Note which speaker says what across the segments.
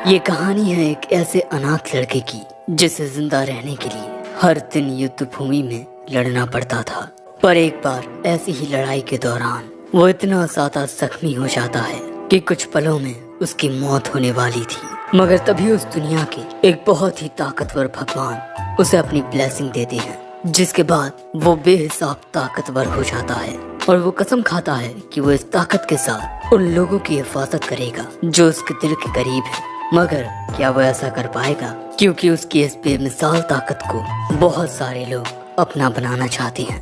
Speaker 1: ये कहानी है एक ऐसे अनाथ लड़के की जिसे जिंदा रहने के लिए हर दिन युद्ध भूमि में लड़ना पड़ता था। पर एक बार ऐसी ही लड़ाई के दौरान वो इतना ज्यादा जख्मी हो जाता है कि कुछ पलों में उसकी मौत होने वाली थी। मगर तभी उस दुनिया के एक बहुत ही ताकतवर भगवान उसे अपनी ब्लेसिंग देते हैं, जिसके बाद वो बेहिसाब ताकतवर हो जाता है और वो कसम खाता है कि वो इस ताकत के साथ उन लोगों की हिफाजत करेगा जो उसके दिल के करीब है। मगर क्या वो ऐसा कर पाएगा? क्योंकि उसकी इस बेमिसाल ताकत को बहुत सारे लोग अपना बनाना चाहते हैं।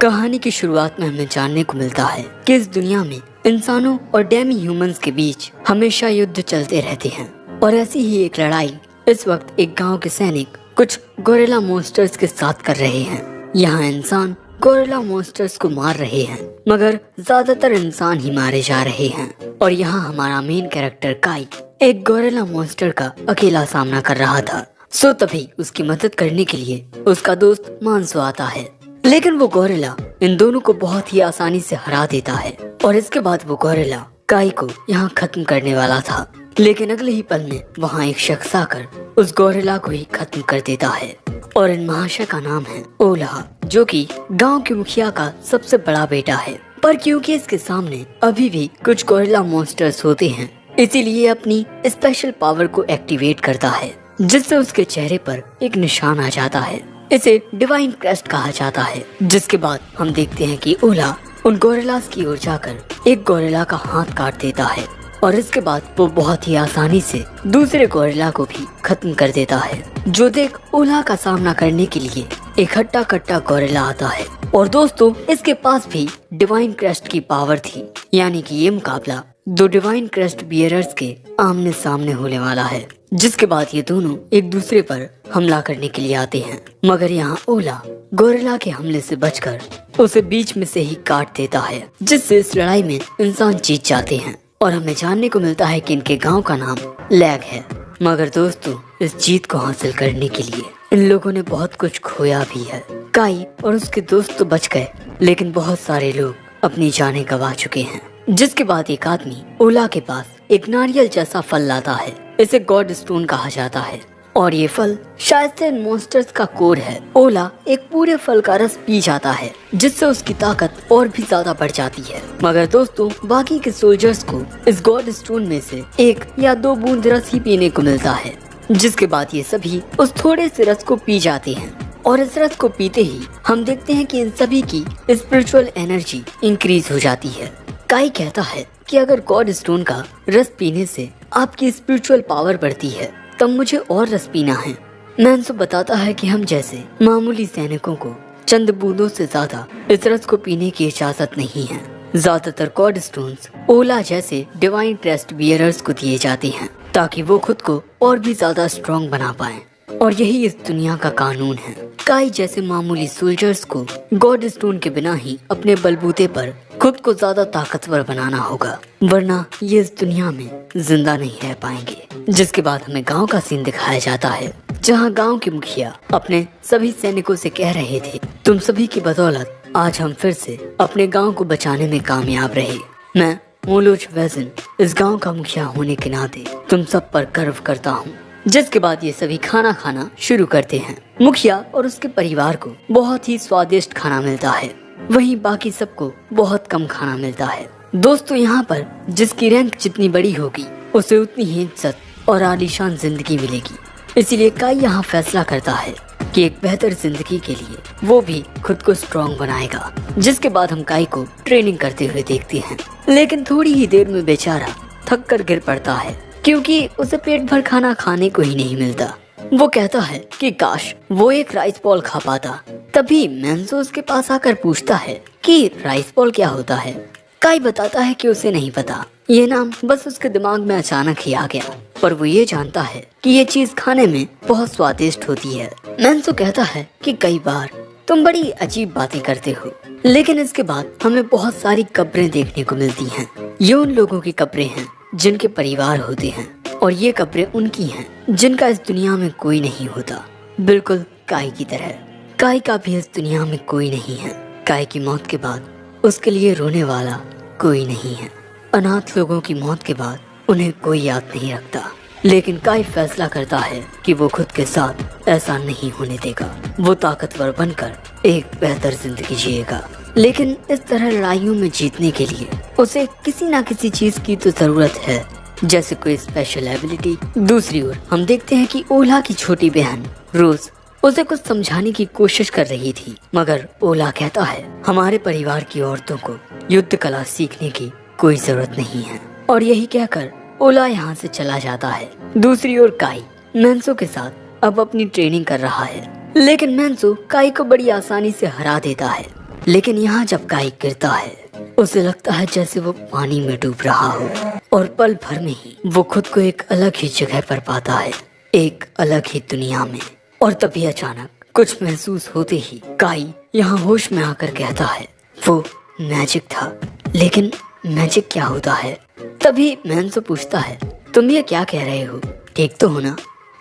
Speaker 1: कहानी की शुरुआत में हमें जानने को मिलता है कि इस दुनिया में इंसानों और डेमी ह्यूमंस के बीच हमेशा युद्ध चलते रहते हैं और ऐसी ही एक लड़ाई इस वक्त एक गांव के सैनिक कुछ गोरिल्ला मॉन्स्टर्स के साथ कर रहे हैं। यहाँ इंसान गोरिल्ला मॉन्स्टर्स को मार रहे हैं, मगर ज्यादातर इंसान ही मारे जा रहे हैं। और यहाँ हमारा मेन कैरेक्टर काई एक गोरिल्ला मॉन्स्टर का अकेला सामना कर रहा था। सो तभी उसकी मदद करने के लिए उसका दोस्त मानसो आता है, लेकिन वो गोरिल्ला इन दोनों को बहुत ही आसानी से हरा देता है। और इसके बाद वो गोरिल्ला काई को यहाँ खत्म करने वाला था, लेकिन अगले ही पल में वहाँ एक शख्स आकर उस गोरिल्ला को ही खत्म कर देता है। और इन महाशय का नाम है ओला, जो कि गांव के मुखिया का सबसे बड़ा बेटा है। पर क्योंकि इसके सामने अभी भी कुछ गोरिल्ला मॉन्स्टर्स होते हैं, इसीलिए अपनी स्पेशल पावर को एक्टिवेट करता है, जिससे उसके चेहरे पर एक निशान आ जाता है। इसे डिवाइन क्रेस्ट कहा जाता है। जिसके बाद हम देखते हैं कि ओला उन गोरिल्लास की ओर जाकर एक गोरिल्ला का हाथ काट देता है और इसके बाद वो बहुत ही आसानी से दूसरे गोरिल्ला को भी खत्म कर देता है। जो देख ओला का सामना करने के लिए एक हट्टा कट्टा गोरिल्ला आता है। और दोस्तों, इसके पास भी डिवाइन क्रेस्ट की पावर थी, यानी कि ये मुकाबला दो डिवाइन क्रेस्ट बियरर्स के आमने सामने होने वाला है। जिसके बाद ये दोनों एक दूसरे पर हमला करने के लिए आते हैं, मगर यहाँ ओला गोरिल्ला के हमले से बचकर उसे बीच में से ही काट देता है, जिससे इस लड़ाई में इंसान जीत जाते हैं। और हमें जानने को मिलता है कि इनके गांव का नाम लैग है। मगर दोस्तों, इस जीत को हासिल करने के लिए इन लोगों ने बहुत कुछ खोया भी है। काई और उसके दोस्त तो बच गए, लेकिन बहुत सारे लोग अपनी जानें गंवा चुके हैं। जिसके बाद एक आदमी ओला के पास एक नारियल जैसा फल लाता है। इसे गॉड स्टोन कहा जाता है और ये फल शायद से इन मॉन्स्टर्स का कोड है। ओला एक पूरे फल का रस पी जाता है, जिससे उसकी ताकत और भी ज्यादा बढ़ जाती है। मगर दोस्तों, बाकी के सोल्जर्स को इस गॉड स्टोन में से 1 या 2 बूंद रस ही पीने को मिलता है। जिसके बाद ये सभी उस थोड़े से रस को पी जाते हैं और इस रस को पीते ही हम देखते हैं कि इन सभी की स्पिरिचुअल एनर्जी इंक्रीज हो जाती है। काई कहता है कि अगर गॉड स्टोन का रस पीने से आपकी स्पिरिचुअल पावर बढ़ती है, तब मुझे और रस पीना है। मैंसो बताता है कि हम जैसे मामूली सैनिकों को चंद बूंदों से ज्यादा इस रस को पीने की इजाजत नहीं है। ज्यादातर गॉड स्टोन्स ओला जैसे डिवाइन क्रेस्ट बियरर्स को दिए जाते हैं, ताकि वो खुद को और भी ज्यादा स्ट्रॉन्ग बना पाएं। और यही इस दुनिया का कानून है। काई जैसे मामूली सोल्जर्स को गॉड स्टोन के बिना ही अपने बलबूते पर खुद को ज्यादा ताकतवर बनाना होगा, वरना ये इस दुनिया में जिंदा नहीं रह पाएंगे। जिसके बाद हमें गांव का सीन दिखाया जाता है, जहां गांव के मुखिया अपने सभी सैनिकों से कह रहे थे, तुम सभी की बदौलत आज हम फिर से अपने गांव को बचाने में कामयाब रहे। मैं मोलोच वेजन इस गांव का मुखिया होने के नाते तुम सब पर गर्व करता हूँ। जिसके बाद ये सभी खाना खाना शुरू करते हैं। मुखिया और उसके परिवार को बहुत ही स्वादिष्ट खाना मिलता है, वहीं बाकी सबको बहुत कम खाना मिलता है। दोस्तों, यहाँ पर जिसकी रैंक जितनी बड़ी होगी उसे उतनी ही इज्जत और आलीशान जिंदगी मिलेगी। इसीलिए काई यहाँ फैसला करता है कि एक बेहतर जिंदगी के लिए वो भी खुद को स्ट्रॉन्ग बनाएगा। जिसके बाद हम काई को ट्रेनिंग करते हुए देखते हैं, लेकिन थोड़ी ही देर में बेचारा थक कर गिर पड़ता है, क्योंकि उसे पेट भर खाना खाने को ही नहीं मिलता। वो कहता है कि काश वो एक राइस बॉल खा पाता। तभी मैंसो उसके पास आकर पूछता है कि राइस बॉल क्या होता है। काई बताता है कि उसे नहीं पता, ये नाम बस उसके दिमाग में अचानक ही आ गया। पर वो ये जानता है कि ये चीज खाने में बहुत स्वादिष्ट होती है। मैंसो कहता है कि कई बार तुम बड़ी अजीब बातें करते हो, लेकिन इसके बाद हमें बहुत सारी कब्रें देखने को मिलती हैं। ये उन लोगों की कब्रें हैं जिनके परिवार होते हैं, और ये कब्रें उनकी हैं जिनका इस दुनिया में कोई नहीं होता, बिल्कुल काई की तरह। काई का भी इस दुनिया में कोई नहीं है। काई की मौत के बाद उसके लिए रोने वाला कोई नहीं है। अनाथ लोगों की मौत के बाद उन्हें कोई याद नहीं रखता। लेकिन काई फैसला करता है कि वो खुद के साथ ऐसा नहीं होने देगा। वो ताकतवर बनकर एक बेहतर जिंदगी जिएगा। लेकिन इस तरह लड़ाइयों में जीतने के लिए उसे किसी न किसी चीज की तो जरूरत है, जैसे कोई स्पेशल एबिलिटी। दूसरी ओर हम देखते हैं कि ओला की छोटी बहन रोज उसे कुछ समझाने की कोशिश कर रही थी, मगर ओला कहता है हमारे परिवार की औरतों को युद्ध कला सीखने की कोई जरूरत नहीं है, और यही कहकर ओला यहाँ से चला जाता है। दूसरी ओर काई मैंसो के साथ अब अपनी ट्रेनिंग कर रहा है, लेकिन मैंसो काई को बड़ी आसानी से हरा देता है। लेकिन यहाँ जब काई गिरता है उसे लगता है जैसे वो पानी में डूब रहा हो, और पल भर में ही वो खुद को एक अलग ही जगह पर पाता है, एक अलग ही दुनिया में। और तभी अचानक कुछ महसूस होते ही काई यहाँ होश में आकर कहता है वो मैजिक था। लेकिन मैजिक क्या होता है? तभी मैंसो पूछता है तुम ये क्या कह रहे हो, ठीक तो हो ना?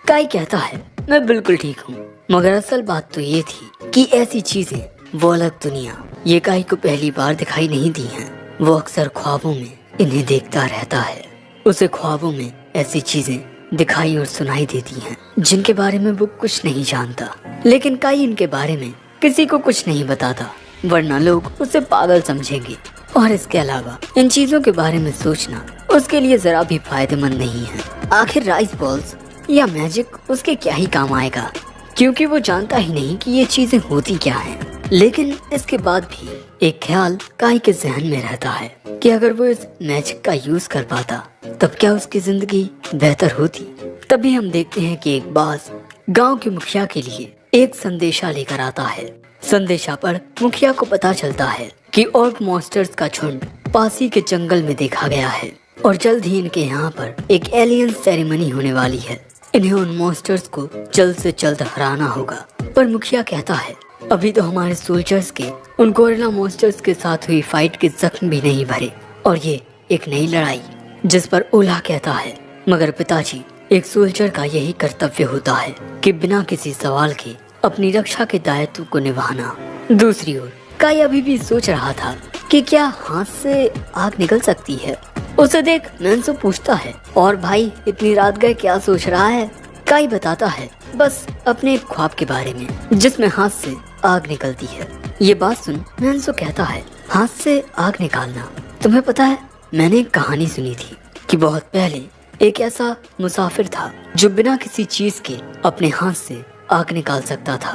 Speaker 1: काई कहता है मैं बिल्कुल ठीक हूँ, मगर असल बात तो ये थी कि ऐसी चीजें, वो अलग दुनिया, ये काई को पहली बार दिखाई नहीं दी है। वो अक्सर ख्वाबों में इन्हें देखता रहता है। उसे ख्वाबों में ऐसी चीजें दिखाई और सुनाई देती हैं जिनके बारे में वो कुछ नहीं जानता। लेकिन काई इनके बारे में किसी को कुछ नहीं बताता, वरना लोग उसे पागल समझेंगे। और इसके अलावा इन चीजों के बारे में सोचना उसके लिए जरा भी फायदेमंद नहीं है। आखिर राइस बॉल्स या मैजिक उसके क्या ही काम आएगा, क्योंकि वो जानता ही नहीं कि ये चीजें होती क्या हैं। लेकिन इसके बाद भी एक ख्याल काई के जहन में रहता है कि अगर वो इस मैजिक का यूज कर पाता तब क्या उसकी जिंदगी बेहतर होती। तभी हम देखते हैं कि एक बास गांव के मुखिया के लिए एक संदेशा लेकर आता है। संदेशा पर मुखिया को पता चलता है कि ऑर्क मॉन्स्टर्स का झुंड पास ही के जंगल में देखा गया है, और जल्द ही इनके यहाँ पर एक एलियन सेरेमनी होने वाली है। इन्हें उन मॉन्स्टर्स को जल्द से जल्द हराना होगा। पर मुखिया कहता है अभी तो हमारे सोल्जर्स के उन गोरिल्ला मॉन्स्टर्स के साथ हुई फाइट के जख्म भी नहीं भरे, और ये एक नई लड़ाई। जिस पर ओला कहता है मगर पिताजी, एक सोल्जर का यही कर्तव्य होता है कि बिना किसी सवाल के अपनी रक्षा के दायित्व को निभाना। दूसरी ओर काई अभी भी सोच रहा था कि क्या हाथ से आग निकल सकती है। उसे देख मैंसो पूछता है और भाई इतनी रात गए क्या सोच रहा है? काई बताता है बस अपने एक ख्वाब के बारे में जिसमें हाथ से आग निकलती है। ये बात सुन मैंसो कहता है हाथ से आग निकालना, तुम्हें पता है मैंने एक कहानी सुनी थी कि बहुत पहले एक ऐसा मुसाफिर था जो बिना किसी चीज के अपने हाथ से आग निकाल सकता था।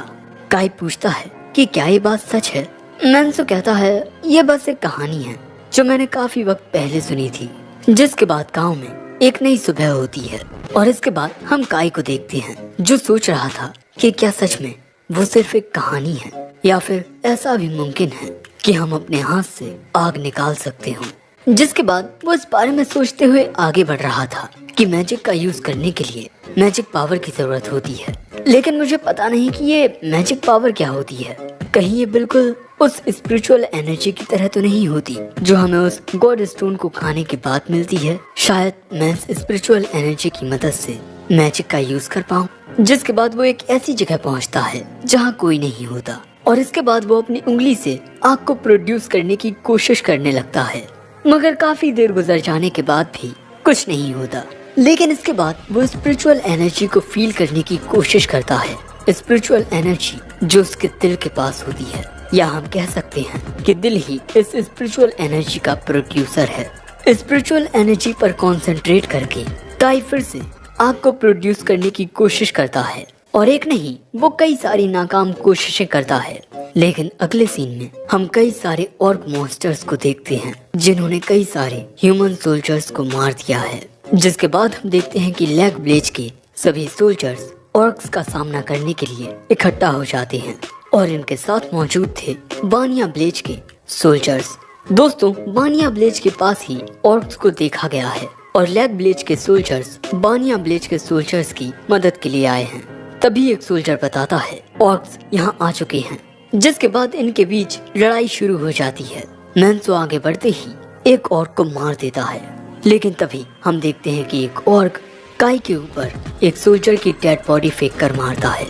Speaker 1: काई पूछता है कि क्या ये बात सच है? मैंसो कहता है ये बस एक कहानी है जो मैंने काफी वक्त पहले सुनी थी। जिसके बाद गांव में एक नई सुबह होती है, और इसके बाद हम काई को देखते हैं जो सोच रहा था कि क्या सच में वो सिर्फ एक कहानी है, या फिर ऐसा भी मुमकिन है कि हम अपने हाथ से आग निकाल सकते हो। जिसके बाद वो इस बारे में सोचते हुए आगे बढ़ रहा था कि मैजिक का यूज करने के लिए मैजिक पावर की जरूरत होती है, लेकिन मुझे पता नहीं कि ये मैजिक पावर क्या होती है। कहीं ये बिल्कुल उस स्पिरिचुअल एनर्जी की तरह तो नहीं होती जो हमें उस गॉड स्टोन को खाने के बाद मिलती है। शायद मैं इस स्पिरिचुअल एनर्जी की मदद से मैजिक का यूज कर पाऊँ। जिसके बाद वो एक ऐसी जगह पहुंचता है जहां कोई नहीं होता, और इसके बाद वो अपनी उंगली से आग को प्रोड्यूस करने की कोशिश करने लगता है, मगर काफी देर गुजर जाने के बाद भी कुछ नहीं होता। लेकिन इसके बाद वो स्पिरिचुअल एनर्जी को फील करने की कोशिश करता है, स्पिरिचुअल एनर्जी जो उसके दिल के पास होती है, या हम कह सकते हैं कि दिल ही इस स्पिरिचुअल एनर्जी का प्रोड्यूसर है। स्पिरिचुअल एनर्जी पर कंसंट्रेट करके काई फिर से आग को प्रोड्यूस करने की कोशिश करता है, और एक नहीं वो कई सारी नाकाम कोशिशें करता है। लेकिन अगले सीन में हम कई सारे ऑर्क मॉन्स्टर्स को देखते हैं जिन्होंने कई सारे ह्यूमन सोल्जर्स को मार दिया है। जिसके बाद हम देखते हैं कि लैग ब्लेज के सभी सोल्जर्स ऑर्क्स का सामना करने के लिए इकट्ठा हो जाते हैं, और इनके साथ मौजूद थे बानिया ब्लेज के सोल्जर्स। दोस्तों, बानिया ब्लेज के पास ही ऑर्क्स को देखा गया है, और लैग ब्लेज के सोल्जर्स बानिया ब्लेज के सोल्जर्स की मदद के लिए आए हैं। तभी एक सोल्जर बताता है ऑर्क्स यहाँ आ चुके हैं। जिसके बाद इनके बीच लड़ाई शुरू हो जाती है। मैंसो आगे बढ़ते ही एक ऑर्क को मार देता है, लेकिन तभी हम देखते हैं कि एक ऑर्क काई के ऊपर एक सोल्जर की डेड बॉडी फेंक कर मारता है,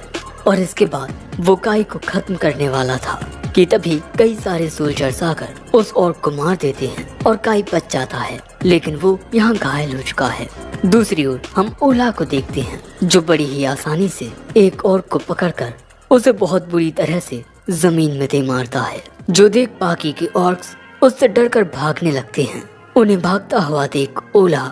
Speaker 1: और इसके बाद वो काई को खत्म करने वाला था कि तभी कई सारे सोल्जर्स आकर उस ऑर्क को मार देते हैं और काई बच जाता है, लेकिन वो यहाँ घायल हो चुका है। दूसरी ओर हम ओला को देखते हैं, जो बड़ी ही आसानी से एक ऑर्क को पकड़कर उसे बहुत बुरी तरह से जमीन में दे मारता है, जो देख बाकी के ऑर्क्स उससे डरकर भागने लगते हैं। उन्हें भागता हुआ देख ओला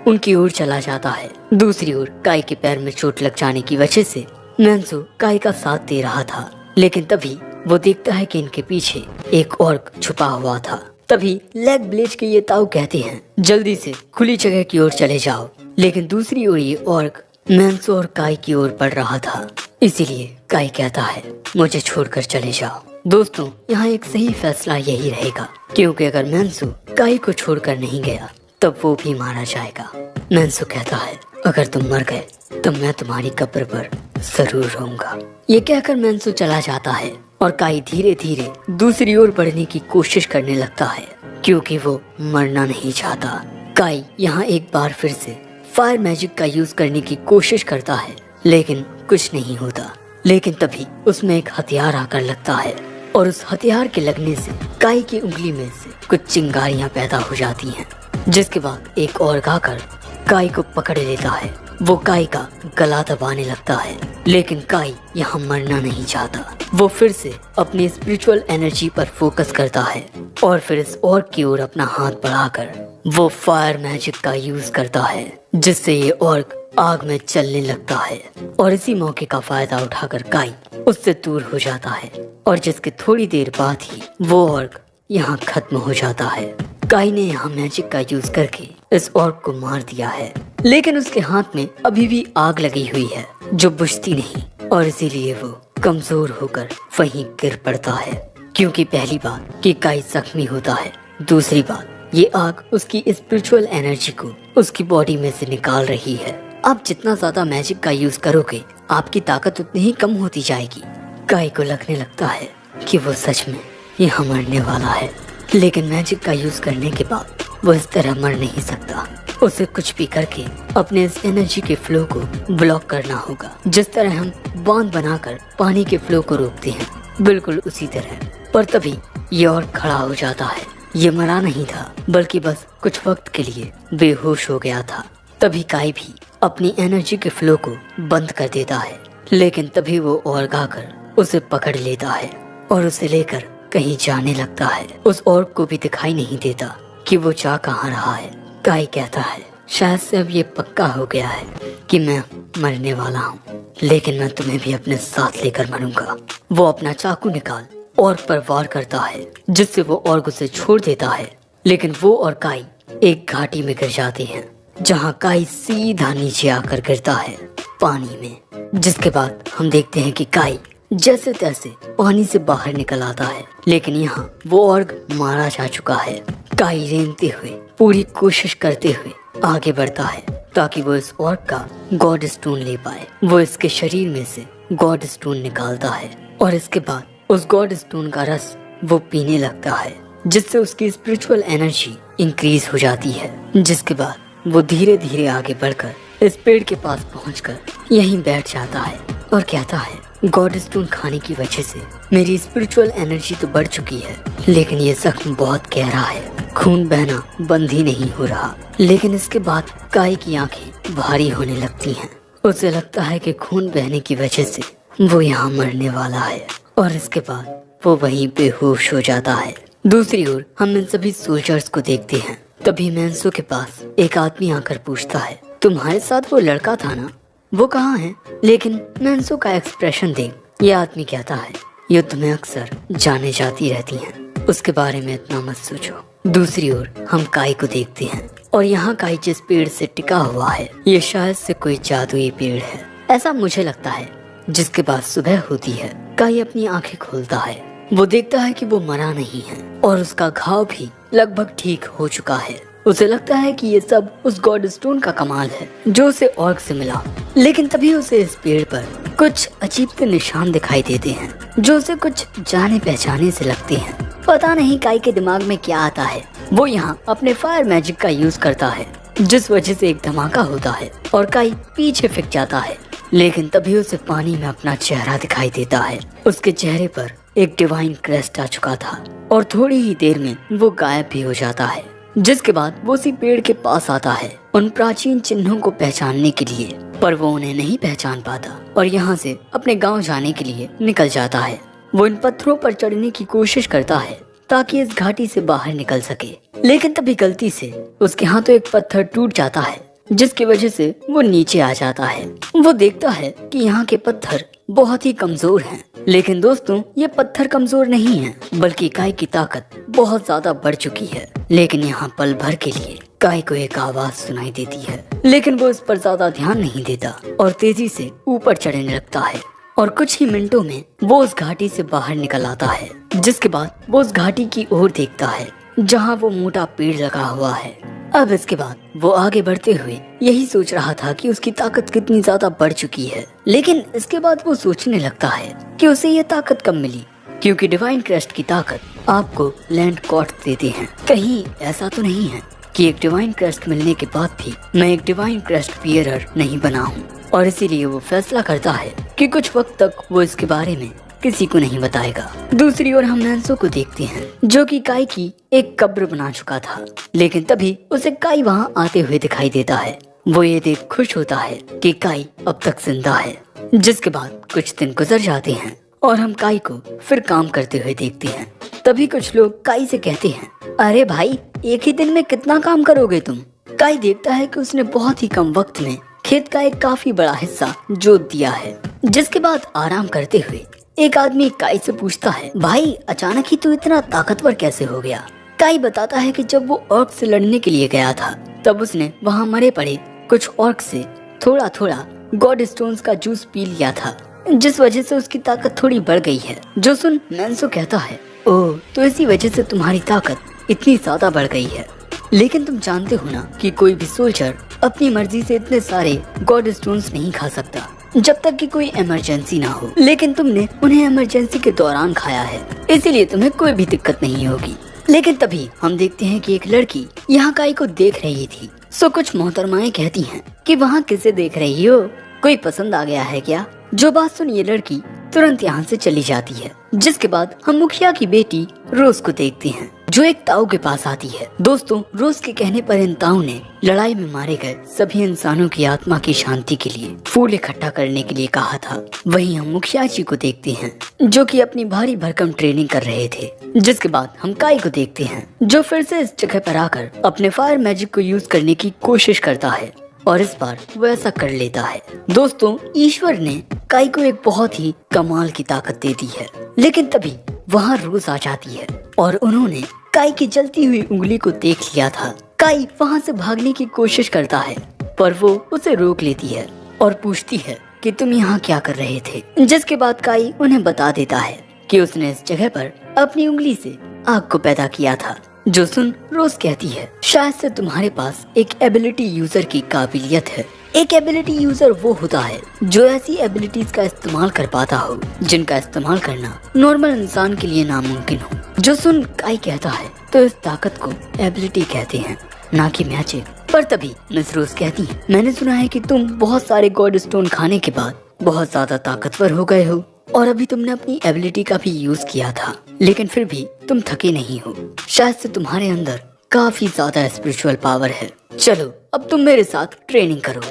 Speaker 1: उनकी ओर चला जाता है। दूसरी ओर काई के पैर में चोट लग जाने की वजह से मैंसो काई का साथ दे रहा था, लेकिन तभी वो देखता है कि इनके पीछे एक ऑर्क छुपा हुआ था। तभी लेग ब्लेज के ये ताऊ कहते हैं, जल्दी से खुली जगह की ओर चले जाओ। लेकिन दूसरी ओर ये ऑर्क मैंसो और काई की ओर बढ़ रहा था, इसीलिए काई कहता है, मुझे छोड़कर चले जाओ। दोस्तों, यहाँ एक सही फैसला यही रहेगा, क्योंकि अगर मैंसो काई को छोड़कर नहीं गया तब वो भी मारा जाएगा। मैंसो कहता है, अगर तुम मर गए तो मैं तुम्हारी कब्र पर जरूर रहूंगा। ये कहकर मैंसो चला जाता है और काई धीरे धीरे दूसरी ओर बढ़ने की कोशिश करने लगता है, क्योंकि वो मरना नहीं चाहता। काई यहाँ एक बार फिर से फायर मैजिक का यूज करने की कोशिश करता है, लेकिन कुछ नहीं होता। लेकिन तभी उसमें एक हथियार आकर लगता है और उस हथियार के लगने से काई की उंगली में से कुछ चिंगारियां पैदा हो जाती हैं, जिसके बाद एक और आकर काई को पकड़ लेता है। वो काई का गला दबाने लगता है, लेकिन काई यहाँ मरना नहीं चाहता। वो फिर से अपनी स्पिरिचुअल एनर्जी पर फोकस करता है और फिर इस ऑर्क की ओर अपना हाथ बढ़ाकर वो फायर मैजिक का यूज करता है, जिससे ये ऑर्क आग में चलने लगता है। और इसी मौके का फायदा उठाकर काई उससे दूर हो जाता है और जिसके थोड़ी देर बाद ही वो ऑर्क यहाँ खत्म हो जाता है। काई ने यहाँ मैजिक का यूज करके इस ऑर्क को मार दिया है, लेकिन उसके हाथ में अभी भी आग लगी हुई है जो बुझती नहीं, और इसीलिए वो कमजोर होकर वहीं गिर पड़ता है। क्योंकि पहली बात कि काई जख्मी होता है, दूसरी बात ये आग उसकी स्पिरिचुअल एनर्जी को उसकी बॉडी में से निकाल रही है। आप जितना ज्यादा मैजिक का यूज करोगे आपकी ताकत उतनी ही कम होती जाएगी। काई को लगने लगता है कि वो सच में यहाँ मरने वाला है, लेकिन मैजिक का यूज करने के बाद वो इस तरह मर नहीं सकता। उसे कुछ भी करके अपने इस एनर्जी के फ्लो को ब्लॉक करना होगा। जिस तरह हम बांध बनाकर पानी के फ्लो को रोकते हैं, बिल्कुल उसी तरह। पर तभी ये और खड़ा हो जाता है। ये मरा नहीं था, बल्कि बस कुछ वक्त के लिए बेहोश हो गया था। तभी काई भी अपनी एनर्जी के फ्लो को बंद कर देता है, लेकिन तभी वो और गाकर उसे पकड़ लेता है और उसे लेकर कहीं जाने लगता है। उस ऑर्क को भी दिखाई नहीं देता कि वो जा कहाँ रहा है। काई कहता है, शायद से अब ये पक्का हो गया है कि मैं मरने वाला हूँ, लेकिन मैं तुम्हें भी अपने साथ लेकर मरूंगा। वो अपना चाकू निकाल ऑर्क पर वार करता है, जिससे वो ऑर्क उसे छोड़ देता है। लेकिन वो और काई एक घाटी में गिर जाते हैं, जहाँ काई सीधा नीचे आकर गिरता है पानी में। जिसके बाद हम देखते हैं कि काई जैसे तैसे पानी से बाहर निकल आता है, लेकिन यहाँ वो ऑर्क मारा जा चुका है। काई रेंगते हुए पूरी कोशिश करते हुए आगे बढ़ता है ताकि वो इस ऑर्क का गॉड स्टोन ले पाए। वो इसके शरीर में से गॉड स्टोन निकालता है और इसके बाद उस गॉड स्टोन का रस वो पीने लगता है, जिससे उसकी स्पिरिचुअल एनर्जी इंक्रीज हो जाती है। जिसके बाद वो धीरे धीरे आगे बढ़कर इस पेड़ के पास पहुंचकर यहीं बैठ जाता है और कहता है, गॉड स्टोन खाने की वजह से मेरी स्पिरिचुअल एनर्जी तो बढ़ चुकी है, लेकिन ये जख्म बहुत गहरा है, खून बहना बंद ही नहीं हो रहा। लेकिन इसके बाद काई की आंखें भारी होने लगती हैं। उसे लगता है कि खून बहने की वजह से वो यहाँ मरने वाला है, और इसके बाद वो वहीं बेहोश हो जाता है। दूसरी ओर हम इन सभी सोल्जर्स को देखते हैं। तभी मैंसो के पास एक आदमी आकर पूछता है, तुम्हारे साथ वो लड़का था ना, वो कहाँ है? लेकिन मैंसो का एक्सप्रेशन देख ये आदमी कहता है, युद्ध में अक्सर जाने जाती रहती हैं, उसके बारे में इतना मत सोचो। दूसरी ओर हम काई को देखते हैं, और यहाँ काई जिस पेड़ से टिका हुआ है ये शायद से कोई जादुई पेड़ है, ऐसा मुझे लगता है। जिसके बाद सुबह होती है, काई अपनी आंखें खोलता है। वो देखता है कि वो मरा नहीं है और उसका घाव भी लगभग ठीक हो चुका है। उसे लगता है कि ये सब उस गॉड स्टोन का कमाल है जो उसे ऑर्क से मिला। लेकिन तभी उसे इस पेड़ पर कुछ अजीब से निशान दिखाई देते हैं जो उसे कुछ जाने पहचाने से लगते हैं। पता नहीं काई के दिमाग में क्या आता है। वो यहाँ अपने फायर मैजिक का यूज करता है, जिस वजह से एक धमाका होता है और काई पीछे फिक जाता है। लेकिन तभी उसे पानी में अपना चेहरा दिखाई देता है। उसके चेहरे पर एक डिवाइन क्रेस्ट आ चुका था और थोड़ी ही देर में वो गायब भी हो जाता है। जिसके बाद वो उसी पेड़ के पास आता है उन प्राचीन चिन्हों को पहचानने के लिए, पर वो उन्हें नहीं पहचान पाता और यहाँ से अपने गांव जाने के लिए निकल जाता है। वो इन पत्थरों पर चढ़ने की कोशिश करता है ताकि इस घाटी से बाहर निकल सके, लेकिन तभी गलती से उसके हाथों एक पत्थर टूट जाता है, जिसकी वजह से वो नीचे आ जाता है। वो देखता है कि यहाँ के पत्थर बहुत ही कमजोर हैं, लेकिन दोस्तों ये पत्थर कमजोर नहीं हैं, बल्कि काई की ताकत बहुत ज्यादा बढ़ चुकी है। लेकिन यहाँ पल भर के लिए काई को एक आवाज सुनाई देती है, लेकिन वो इस पर ज्यादा ध्यान नहीं देता और तेजी से ऊपर चढ़ने लगता है और कुछ ही मिनटों में वो उस घाटी से बाहर निकल आता है। जिसके बाद वो उस घाटी की ओर देखता है जहाँ वो मोटा पेड़ लगा हुआ है। अब इसके बाद वो आगे बढ़ते हुए यही सोच रहा था कि उसकी ताकत कितनी ज्यादा बढ़ चुकी है, लेकिन इसके बाद वो सोचने लगता है कि उसे ये ताकत कब मिली, क्योंकि डिवाइन क्रेस्ट की ताकत आपको लैंड कॉर्ड देते हैं। कहीं ऐसा तो नहीं है कि एक डिवाइन क्रेस्ट मिलने के बाद भी मैं एक डिवाइन क्रेस्ट बियरर नहीं बना हूँ, और इसीलिए वो फैसला करता है कि कुछ वक्त तक वो इसके बारे में किसी को नहीं बताएगा। दूसरी ओर हम मैंसो को देखते हैं जो कि काई की एक कब्र बना चुका था, लेकिन तभी उसे काई वहाँ आते हुए दिखाई देता है। वो ये देख खुश होता है कि काई अब तक जिंदा है। जिसके बाद कुछ दिन गुजर जाते हैं और हम काई को फिर काम करते हुए देखते हैं। तभी कुछ लोग काई से कहते हैं, अरे भाई एक ही दिन में कितना काम करोगे तुम। काई देखता है कि उसने बहुत ही कम वक्त में खेत का एक काफी बड़ा हिस्सा जोत दिया है। जिसके बाद आराम करते हुए एक आदमी काई से पूछता है, भाई अचानक ही तू इतना ताकतवर कैसे हो गया। काई बताता है कि जब वो ऑर्क से लड़ने के लिए गया था तब उसने वहाँ मरे पड़े कुछ ऑर्क से थोड़ा थोड़ा गॉड स्टोन्स का जूस पी लिया था, जिस वजह से उसकी ताकत थोड़ी बढ़ गई है। जो सुन मैंसो कहता है, ओह तो इसी वजह से तुम्हारी ताकत इतनी ज्यादा बढ़ गई है। लेकिन तुम जानते हो ना कि कोई भी सोल्जर अपनी मर्जी से इतने सारे गॉड स्टोन्स नहीं खा सकता जब तक कि कोई इमरजेंसी ना हो, लेकिन तुमने उन्हें इमरजेंसी के दौरान खाया है, इसीलिए तुम्हें कोई भी दिक्कत नहीं होगी। लेकिन तभी हम देखते हैं कि एक लड़की यहाँ काई को देख रही थी। सो कुछ मोहतरमाएं कहती हैं कि वहाँ किसे देख रही हो, कोई पसंद आ गया है क्या। जो बात सुन ये लड़की तुरंत यहाँ से चली जाती है। जिसके बाद हम मुखिया की बेटी रोज को देखते हैं जो एक ताऊ के पास आती है। दोस्तों रोज के कहने पर इन ताऊ ने लड़ाई में मारे गए सभी इंसानों की आत्मा की शांति के लिए फूल इकट्ठा करने के लिए कहा था। वहीं हम मुखिया जी को देखते हैं जो कि अपनी भारी भरकम ट्रेनिंग कर रहे थे। जिसके बाद हम काई को देखते हैं जो फिर से इस जगह पर आकर अपने फायर मैजिक को यूज करने की कोशिश करता है और इस बार वो ऐसा कर लेता है। दोस्तों ईश्वर ने काई को एक बहुत ही कमाल की ताकत दे दी है, लेकिन तभी वहाँ रोज आ जाती है और उन्होंने काई की जलती हुई उंगली को देख लिया था। काई वहाँ से भागने की कोशिश करता है पर वो उसे रोक लेती है और पूछती है कि तुम यहाँ क्या कर रहे थे। जिसके बाद काई उन्हें बता देता है कि उसने इस जगह पर अपनी उंगली से आग को पैदा किया था। जो सुन रोज कहती है, शायद से तुम्हारे पास एक एबिलिटी यूजर की काबिलियत है। एक एबिलिटी यूजर वो होता है जो ऐसी एबिलिटीज का इस्तेमाल कर पाता हो जिनका इस्तेमाल करना नॉर्मल इंसान के लिए नामुमकिन हो। जो सुन काई कहता है, तो इस ताकत को एबिलिटी कहते हैं, ना कि मैजिक। पर तभी मिस रोज कहती है, मैंने सुना है कि तुम बहुत सारे गॉड स्टोन खाने के बाद बहुत ज्यादा ताकतवर हो गए हो और अभी तुमने अपनी एबिलिटी का भी यूज किया था, लेकिन फिर भी तुम थके नहीं हो। शायद से तुम्हारे अंदर काफी ज्यादा स्पिरिचुअल पावर है। चलो अब तुम मेरे साथ ट्रेनिंग करो।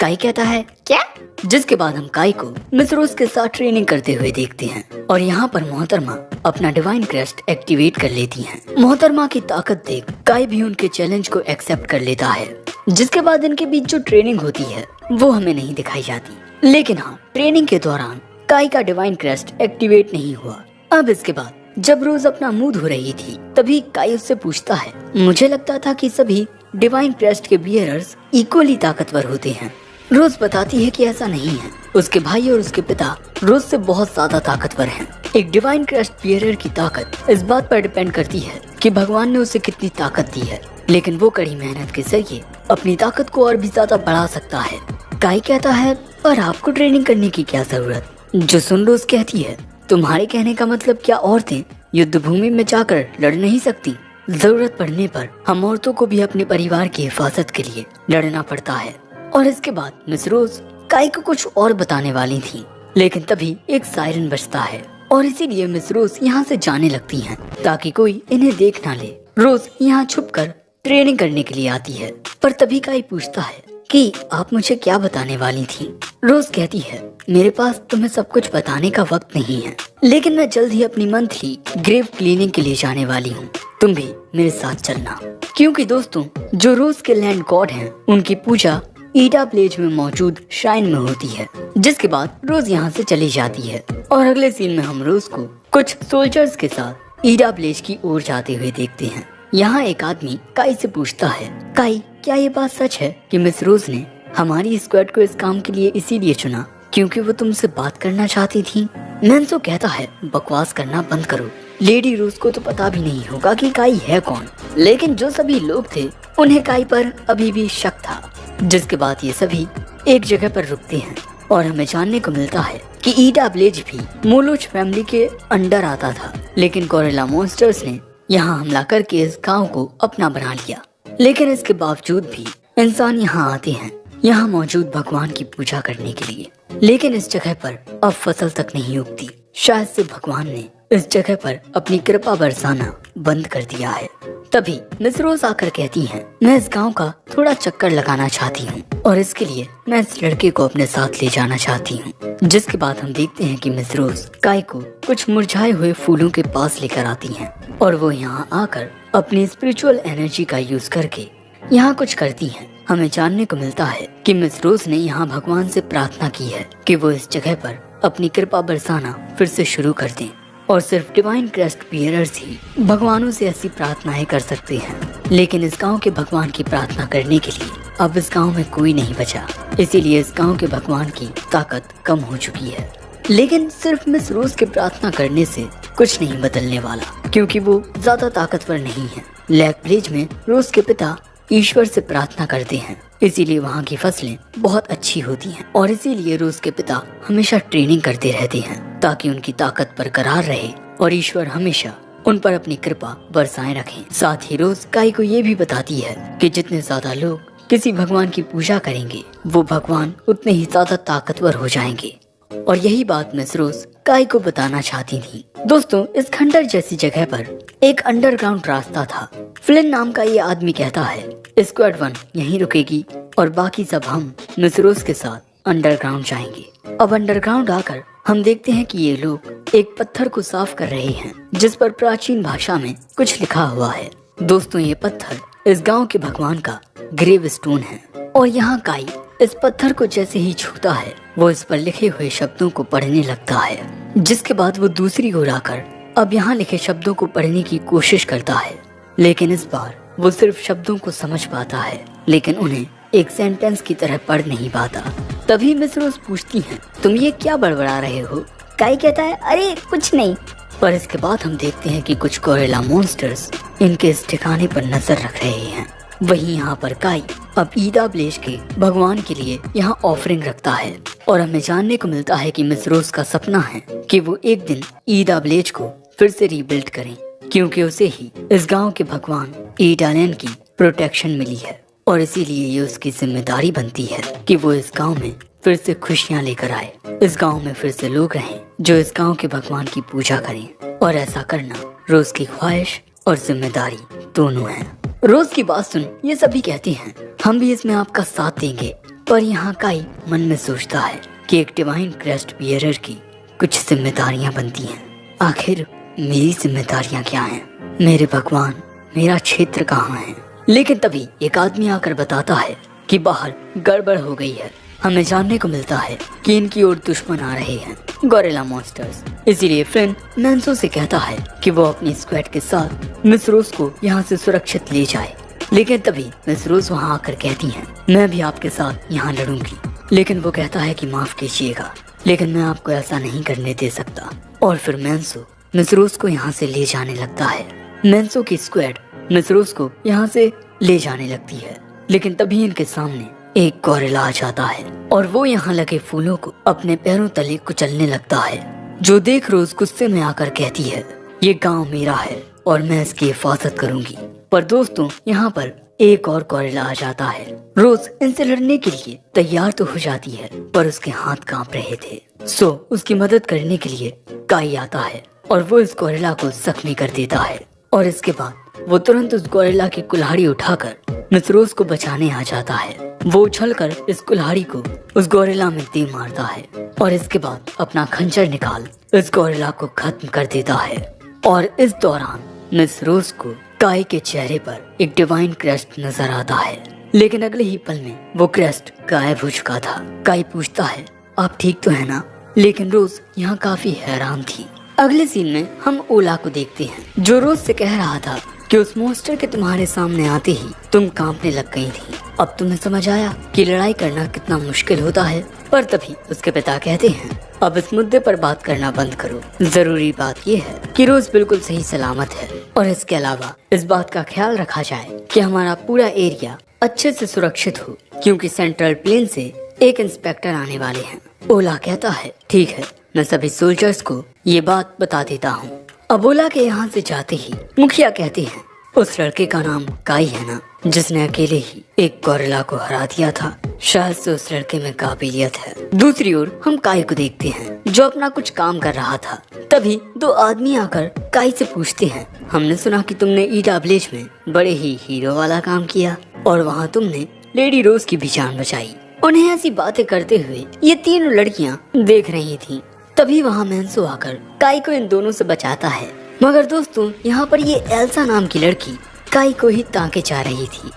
Speaker 1: काई कहता है, क्या? जिसके बाद हम काई को मिस रोज के साथ ट्रेनिंग करते हुए देखते हैं और यहाँ पर मोहतरमा अपना डिवाइन क्रेस्ट एक्टिवेट कर लेती हैं। मोहतरमा की ताकत देख काई भी उनके चैलेंज को एक्सेप्ट कर लेता है। जिसके बाद इनके बीच जो ट्रेनिंग होती है वो हमें नहीं दिखाई जाती, लेकिन हाँ ट्रेनिंग के दौरान काई का डिवाइन क्रेस्ट एक्टिवेट नहीं हुआ। अब इसके बाद जब रोज अपना मुंह धो रही थी तभी काई उससे पूछता है, मुझे लगता था कि सभी डिवाइन क्रेस्ट के बियरर्स इक्वली ताकतवर होते हैं। रोज बताती है कि ऐसा नहीं है। उसके भाई और उसके पिता रोज से बहुत ज्यादा ताकतवर हैं। एक डिवाइन क्रेस्ट बियरर की ताकत इस बात पर डिपेंड करती है कि भगवान ने उसे कितनी ताकत दी है, लेकिन वो कड़ी मेहनत के जरिए अपनी ताकत को और भी ज्यादा बढ़ा सकता है। काई कहता है, पर आपको ट्रेनिंग करने की क्या जरूरत? जो सुन रोज कहती है, तुम्हारे कहने का मतलब क्या औरतें युद्ध भूमि में जाकर लड़ नहीं सकती? जरूरत पड़ने पर हम औरतों को भी अपने परिवार की हिफाजत के लिए लड़ना पड़ता है। और इसके बाद मिस रोज काई को कुछ और बताने वाली थी, लेकिन तभी एक सायरन बजता है और इसीलिए मिस रोज यहाँ से जाने लगती हैं ताकि कोई इन्हें देख ना ले। रोज यहाँ छुपकर ट्रेनिंग करने के लिए आती है। पर तभी काई पूछता है कि आप मुझे क्या बताने वाली थी। रोज कहती है मेरे पास तुम्हें सब कुछ बताने का वक्त नहीं है, लेकिन मैं जल्द ही अपनी मंथली ग्रेव क्लीनिंग के लिए जाने वाली हूँ। तुम भी मेरे साथ चलना। क्योंकि दोस्तों जो रोज के लैंड गॉड हैं उनकी पूजा ईडा विलेज में मौजूद श्राइन में होती है, जिसके बाद रोज यहाँ से चली जाती है। और अगले सीन में हम रोज को कुछ सोल्जर्स के साथ ईडा विलेज की ओर जाते हुए देखते हैं। यहाँ एक आदमी काई से पूछता है, काई क्या ये बात सच है कि मिस रोज ने हमारी स्क्वाड को इस काम के लिए इसीलिए चुना क्योंकि वो तुमसे बात करना चाहती थी? मैंसो कहता है बकवास करना बंद करो, लेडी रोज को तो पता भी नहीं होगा कि काई है कौन। लेकिन जो सभी लोग थे उन्हें काई पर अभी भी शक था। जिसके बाद ये सभी एक जगह पर रुकते हैं और हमें जानने को मिलता है कि ईडा विलेज भी मोलोच फैमिली के अंडर आता था, लेकिन गोरिल्ला मॉन्स्टर्स ने यहाँ हमला करके इस गांव को अपना बना लिया। लेकिन इसके बावजूद भी इंसान यहाँ आते हैं यहाँ मौजूद भगवान की पूजा करने के लिए। लेकिन इस जगह पर अब फसल तक नहीं उगती। शायद से भगवान ने इस जगह पर अपनी कृपा बरसाना बंद कर दिया है। तभी मिस रोज आकर कहती हैं, मैं इस गांव का थोड़ा चक्कर लगाना चाहती हूँ और इसके लिए मैं इस लड़के को अपने साथ ले जाना चाहती हूँ। जिसके बाद हम देखते हैं कि मिस रोज काई को कुछ मुरझाए हुए फूलों के पास लेकर आती हैं और वो यहाँ आकर अपनी स्पिरिचुअल एनर्जी का यूज करके यहाँ कुछ करती हैं। हमें जानने को मिलता है कि मिस रोज ने यहाँ भगवान से प्रार्थना की है कि वो इस जगह पर अपनी कृपा बरसाना फिर से शुरू कर दें और सिर्फ डिवाइन क्रेस्ट बियरर्स ही भगवानों से ऐसी प्रार्थनाएं कर सकते हैं। लेकिन इस गांव के भगवान की प्रार्थना करने के लिए अब इस गांव में कोई नहीं बचा, इसीलिए इस गांव के भगवान की ताकत कम हो चुकी है। लेकिन सिर्फ मिस रोज के प्रार्थना करने से कुछ नहीं बदलने वाला, क्योंकि वो ज्यादा ताकतवर नहीं है। लैक विलेज में रोज के पिता ईश्वर से प्रार्थना करते हैं, इसीलिए वहाँ की फसलें बहुत अच्छी होती हैं और इसीलिए रोज के पिता हमेशा ट्रेनिंग करते रहते हैं ताकि उनकी ताकत बरकरार रहे और ईश्वर हमेशा उन पर अपनी कृपा बरसाए रखें। साथ ही रोज काई को ये भी बताती है कि जितने ज्यादा लोग किसी भगवान की पूजा करेंगे वो भगवान उतने ही ज्यादा ताकतवर हो जाएंगे। और यही बात मिस रोज काई को बताना चाहती थी। दोस्तों इस खंडर जैसी जगह पर एक अंडरग्राउंड रास्ता था। फ्लिन नाम का ये आदमी कहता है स्क्वाड 1 यहीं रुकेगी और बाकी सब हम मिस रोज के साथ अंडरग्राउंड जाएंगे। अब अंडरग्राउंड आकर हम देखते हैं कि ये लोग एक पत्थर को साफ कर रहे हैं जिस पर प्राचीन भाषा में कुछ लिखा हुआ है। दोस्तों ये पत्थर इस गांव के भगवान का ग्रेव स्टोन है और यहाँ काई इस पत्थर को जैसे ही छूता है वो इस पर लिखे हुए शब्दों को पढ़ने लगता है। जिसके बाद वो दूसरी ओर आकर अब यहाँ लिखे शब्दों को पढ़ने की कोशिश करता है, लेकिन इस बार वो सिर्फ शब्दों को समझ पाता है लेकिन उन्हें एक सेंटेंस की तरह पढ़ नहीं पाता। तभी मिस रोज पूछती हैं, तुम ये क्या बड़बड़ा रहे हो? काई कहता है, अरे कुछ नहीं। पर इसके बाद हम देखते हैं कि कुछ गोरिल्ला मॉन्स्टर्स इनके इस ठिकाने पर नजर रख रहे हैं। वहीं यहाँ पर काई अब ईडा विलेज के भगवान के लिए यहाँ ऑफरिंग रखता है और हमें जानने को मिलता है कि मिस रोज का सपना है कि वो एक दिन ईडा विलेज को फिर से रीबिल्ड करें, क्योंकि उसे ही इस गांव के भगवान ईडालैंड की प्रोटेक्शन मिली है और इसीलिए ये उसकी जिम्मेदारी बनती है कि वो इस गांव में फिर से खुशियां लेकर आए, इस गांव में फिर से लोग रहें जो इस गांव के भगवान की पूजा करें। और ऐसा करना रोज की ख्वाहिश और जिम्मेदारी दोनों है। रोज की बात सुन ये सभी कहते हैं, हम भी इसमें आपका साथ देंगे। पर यहाँ काई मन में सोचता है कि एक डिवाइन क्रेस्ट बियरर की कुछ जिम्मेदारियां बनती हैं। आखिर मेरी जिम्मेदारियां क्या हैं? मेरे भगवान, मेरा क्षेत्र कहाँ है? लेकिन तभी एक आदमी आकर बताता है कि बाहर गड़बड़ हो गई है। हमें जानने को मिलता है कि इनकी ओर दुश्मन आ रहे हैं, गोरिल्ला मॉन्स्टर्स। इसीलिए फ्लिन मैंसो से कहता है कि वो अपनी स्क्वाड के साथ मिस रोज को यहाँ से सुरक्षित ले जाए। लेकिन तभी मिस रोज वहाँ आकर कहती हैं, मैं भी आपके साथ यहाँ लड़ूंगी। लेकिन वो कहता है कि माफ कीजिएगा, लेकिन मैं आपको ऐसा नहीं करने दे सकता। और फिर मैंसो मिस रोज को यहाँ से ले जाने लगता है। मैंसो की स्क्वाड मिस रोज को यहाँ से ले जाने लगती है, लेकिन तभी इनके सामने एक गोरिल्ला आ जाता है और वो यहाँ लगे फूलों को अपने पैरों तले कुचलने लगता है। जो देख रोज गुस्से में आकर कहती है, ये गांव मेरा है और मैं इसकी हिफाजत करूंगी। पर दोस्तों यहाँ पर एक और गोरिल्ला आ जाता है। रोज इनसे लड़ने के लिए तैयार तो हो जाती है पर उसके हाथ कांप रहे थे। सो उसकी मदद करने के लिए काई आता है और वो इस गोरिल्ला को जख्मी कर देता है। और इसके बाद वो तुरंत उस गोरिल्ला की कुल्हाड़ी उठाकर मिस रोज को बचाने आ जाता है। वो उछलकर इस कुल्हाड़ी को उस गोरिल्ला में दे मारता है और इसके बाद अपना खंजर निकाल इस गोरिल्ला को खत्म कर देता है। और इस दौरान मिस रोज को काई के चेहरे पर एक डिवाइन क्रेस्ट नजर आता है, लेकिन अगले ही पल में वो क्रेस्ट गायब हो चुका था। काई पूछता है, आप ठीक तो है ना? लेकिन रोज यहाँ काफी हैरान थी। अगले सीन में हम ओला को देखते हैं, जो रोज से कह रहा था कि उस मॉन्स्टर के तुम्हारे सामने आते ही तुम कांपने लग गई थी। अब तुम्हें समझ आया कि लड़ाई करना कितना मुश्किल होता है। पर तभी उसके पिता कहते हैं, अब इस मुद्दे पर बात करना बंद करो। जरूरी बात यह है कि रोज बिल्कुल सही सलामत है और इसके अलावा इस बात का ख्याल रखा जाए कि हमारा पूरा एरिया अच्छे से सुरक्षित हो, क्योंकि सेंट्रल प्लेन से एक इंस्पेक्टर आने वाले हैं। ओला कहता है, ठीक है, मैं सभी सोल्जर्स को ये बात बता देता हूँ। अब ओला के यहाँ से जाते ही मुखिया कहते हैं, उस लड़के का नाम काई है ना, जिसने अकेले ही एक गोरिल्ला को हरा दिया था? शायद से उस लड़के में काबिलियत है। दूसरी ओर हम काई को देखते हैं, जो अपना कुछ काम कर रहा था। तभी दो आदमी आकर काई से पूछते हैं, हमने सुना कि तुमने ईटा विलेज में बड़े ही हीरो वाला काम किया और वहाँ तुमने लेडी रोज की भी जान बचाई। उन्हें ऐसी बातें करते हुए ये तीनों लड़कियाँ देख रही थी। तभी वहाँ मैंसो आकर काई को इन दोनों से बचाता है। मगर दोस्तों, यहाँ पर ये एल्सा नाम की लड़की काई को ही ताके जा रही थी।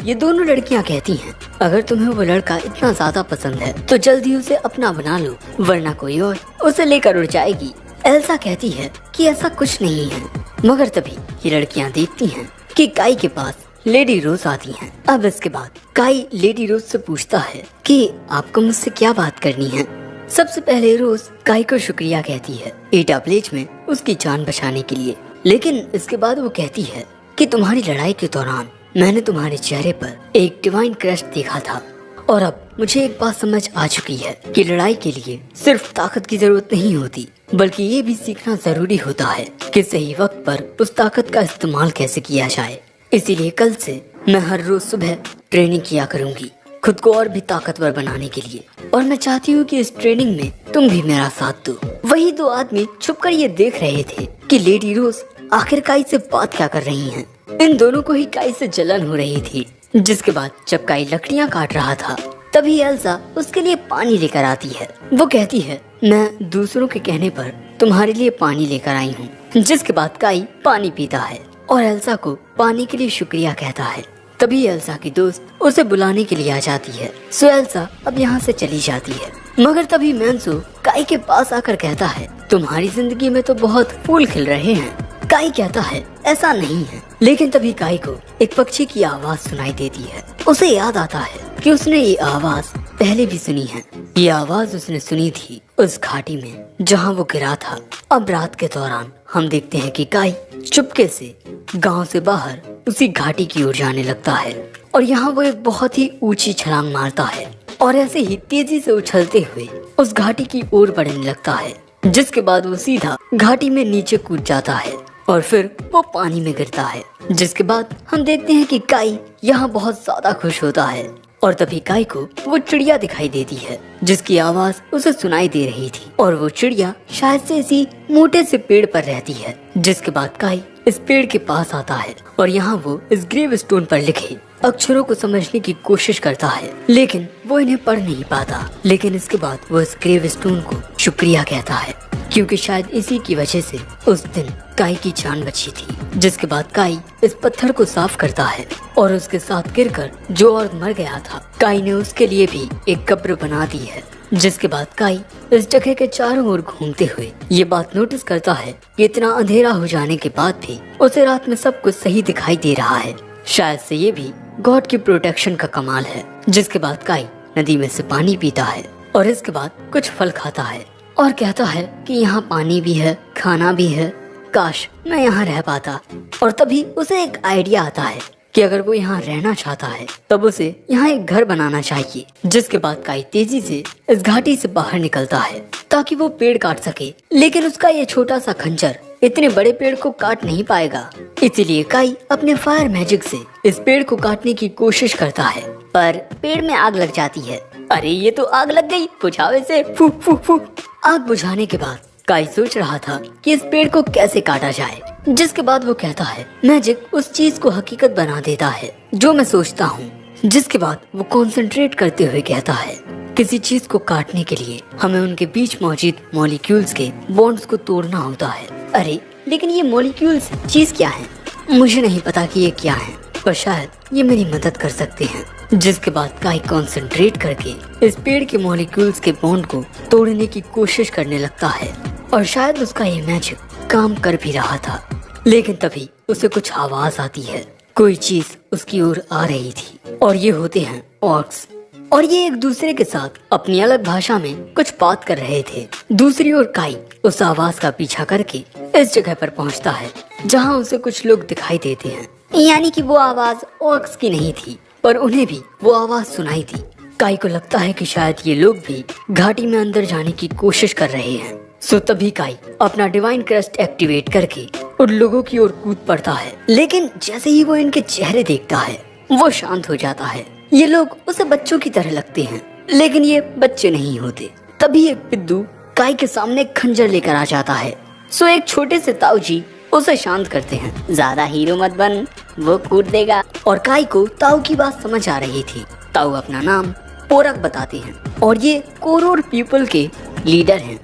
Speaker 1: ये दोनों लड़कियाँ कहती हैं, अगर तुम्हें वो लड़का इतना ज्यादा पसंद है तो जल्दी उसे अपना बना लो, वरना कोई और उसे लेकर उड़ जाएगी। एल्सा कहती है कि ऐसा कुछ नहीं है। मगर तभी ये लड़कियाँ देखती हैं कि काई के पास लेडी रोज आती हैं। अब इसके बाद काई लेडी रोज से पूछता है कि आपको मुझसे क्या बात करनी है। सबसे पहले रोज काई को शुक्रिया कहती है ईटा विलेज में उसकी जान बचाने के लिए, लेकिन इसके बाद वो कहती है कि तुम्हारी लड़ाई के दौरान मैंने तुम्हारे चेहरे पर एक डिवाइन क्रस्ट देखा था और अब मुझे एक बात समझ आ चुकी है कि लड़ाई के लिए सिर्फ ताकत की जरूरत नहीं होती, बल्कि ये भी सीखना जरूरी होता है कि सही वक्त पर उस ताकत का इस्तेमाल कैसे किया जाए। इसीलिए कल से मैं हर रोज सुबह ट्रेनिंग किया करूंगी, खुद को और भी ताकतवर बनाने के लिए, और मैं चाहती हूँ कि इस ट्रेनिंग में तुम भी मेरा साथ दो। वही दो आदमी छुपकर ये देख रहे थे कि लेडी रोज आखिर काई से बात क्या कर रही हैं। इन दोनों को ही काई से जलन हो रही थी। जिसके बाद जब काई लकड़ियाँ काट रहा था, तभी एल्सा उसके लिए पानी लेकर आती है। वो कहती है, मैं दूसरों के कहने पर तुम्हारे लिए पानी लेकर आई हूँ। जिसके बाद काई पानी पीता है और एल्सा को पानी के लिए शुक्रिया कहता है। तभी एल्सा की दोस्त उसे बुलाने के लिए आ जाती है। एल्सा अब यहाँ से चली जाती है। मगर तभी मैंसो काई के पास आकर कहता है, तुम्हारी जिंदगी में तो बहुत फूल खिल रहे हैं। काई कहता है, ऐसा नहीं है। लेकिन तभी काई को एक पक्षी की आवाज सुनाई देती है। उसे याद आता है कि उसने ये आवाज पहले भी सुनी है। ये आवाज उसने सुनी थी उस घाटी में जहाँ वो गिरा था। अब रात के दौरान हम देखते हैं कि काई चुपके से गांव से बाहर उसी घाटी की ओर जाने लगता है और यहाँ वो एक बहुत ही ऊंची छलांग मारता है और ऐसे ही तेजी से उछलते हुए उस घाटी की ओर बढ़ने लगता है। जिसके बाद वो सीधा घाटी में नीचे कूद जाता है और फिर वो पानी में गिरता है। जिसके बाद हम देखते हैं कि काई यहाँ बहुत ज्यादा खुश होता है और तभी काई को वो चिड़िया दिखाई देती है जिसकी आवाज उसे सुनाई दे रही थी और वो चिड़िया शायद से इसी मोटे से पेड़ पर रहती है। जिसके बाद काई इस पेड़ के पास आता है और यहाँ वो इस ग्रेव स्टोन पर लिखे अक्षरों को समझने की कोशिश करता है, लेकिन वो इन्हें पढ़ नहीं पाता। लेकिन इसके बाद वो इस ग्रेव स्टोन को शुक्रिया कहता है, क्योंकि शायद इसी की वजह से उस दिन काई की जान बची थी। जिसके बाद काई इस पत्थर को साफ करता है और उसके साथ गिरकर जो और मर गया था, काई ने उसके लिए भी एक कब्र बना दी है। जिसके बाद काई इस जगह के चारों ओर घूमते हुए ये बात नोटिस करता है कि इतना अंधेरा हो जाने के बाद भी उसे रात में सब कुछ सही दिखाई दे रहा है। शायद से ये भी गॉड की प्रोटेक्शन का कमाल है। जिसके बाद काई नदी में से पानी पीता है और इसके बाद कुछ फल खाता है और कहता है कि यहाँ पानी भी है, खाना भी है, काश मैं यहाँ रह पाता। और तभी उसे एक आइडिया आता है कि अगर वो यहाँ रहना चाहता है तब उसे यहाँ एक घर बनाना चाहिए। जिसके बाद काई तेजी से इस घाटी से बाहर निकलता है ताकि वो पेड़ काट सके, लेकिन उसका ये छोटा सा खंजर इतने बड़े पेड़ को काट नहीं पाएगा। इसीलिए काई अपने फायर मैजिक से इस पेड़ को काटने की कोशिश करता है, पर पेड़ में आग लग जाती है। अरे ये तो आग लग गई, बुझाओ इसे, फू फू फू। आग बुझाने के बाद काई सोच रहा था कि इस पेड़ को कैसे काटा जाए, जिसके बाद वो कहता है मैजिक उस चीज को हकीकत बना देता है जो मैं सोचता हूँ। जिसके बाद वो कंसंट्रेट करते हुए कहता है किसी चीज को काटने के लिए हमें उनके बीच मौजूद मॉलिक्यूल्स के बॉन्ड्स को तोड़ना होता है। अरे लेकिन ये मॉलिक्यूल्स चीज क्या है? मुझे नहीं पता कि ये क्या है, पर शायद ये मेरी मदद कर सकते हैं। जिसके बाद काई कंसंट्रेट करके इस पेड़ के मॉलिक्यूल्स के बॉन्ड को तोड़ने की कोशिश करने लगता है और शायद उसका ये मैजिक काम कर भी रहा था। लेकिन तभी उसे कुछ आवाज आती है, कोई चीज उसकी ओर आ रही थी और ये होते हैं ऑर्क्स और ये एक दूसरे के साथ अपनी अलग भाषा में कुछ बात कर रहे थे। दूसरी ओर काई उस आवाज का पीछा करके इस जगह पर पहुंचता है जहां उसे कुछ लोग दिखाई देते हैं। यानी कि वो आवाज ऑर्क्स की नहीं थी, पर उन्हें भी वो आवाज सुनाई थी। काई को लगता है कि शायद ये लोग भी घाटी में अंदर जाने की कोशिश कर रहे हैं। सो तभी काई अपना डिवाइन क्रस्ट एक्टिवेट करके उन लोगों की ओर कूद पड़ता है। लेकिन जैसे ही वो इनके चेहरे देखता है वो शांत हो जाता है। ये लोग उसे बच्चों की तरह लगते हैं, लेकिन ये बच्चे नहीं होते। तभी एक पिद्दू काई के सामने खंजर लेकर आ जाता है। सो एक छोटे से ताऊ जी उसे शांत करते हैं। ज्यादा हीरो मत बन, वो कूद देगा। और काई को ताऊ की बात समझ आ रही थी। ताऊ अपना नाम पोरक बताते हैं और ये कोरोर पीपल के लीडर हैं।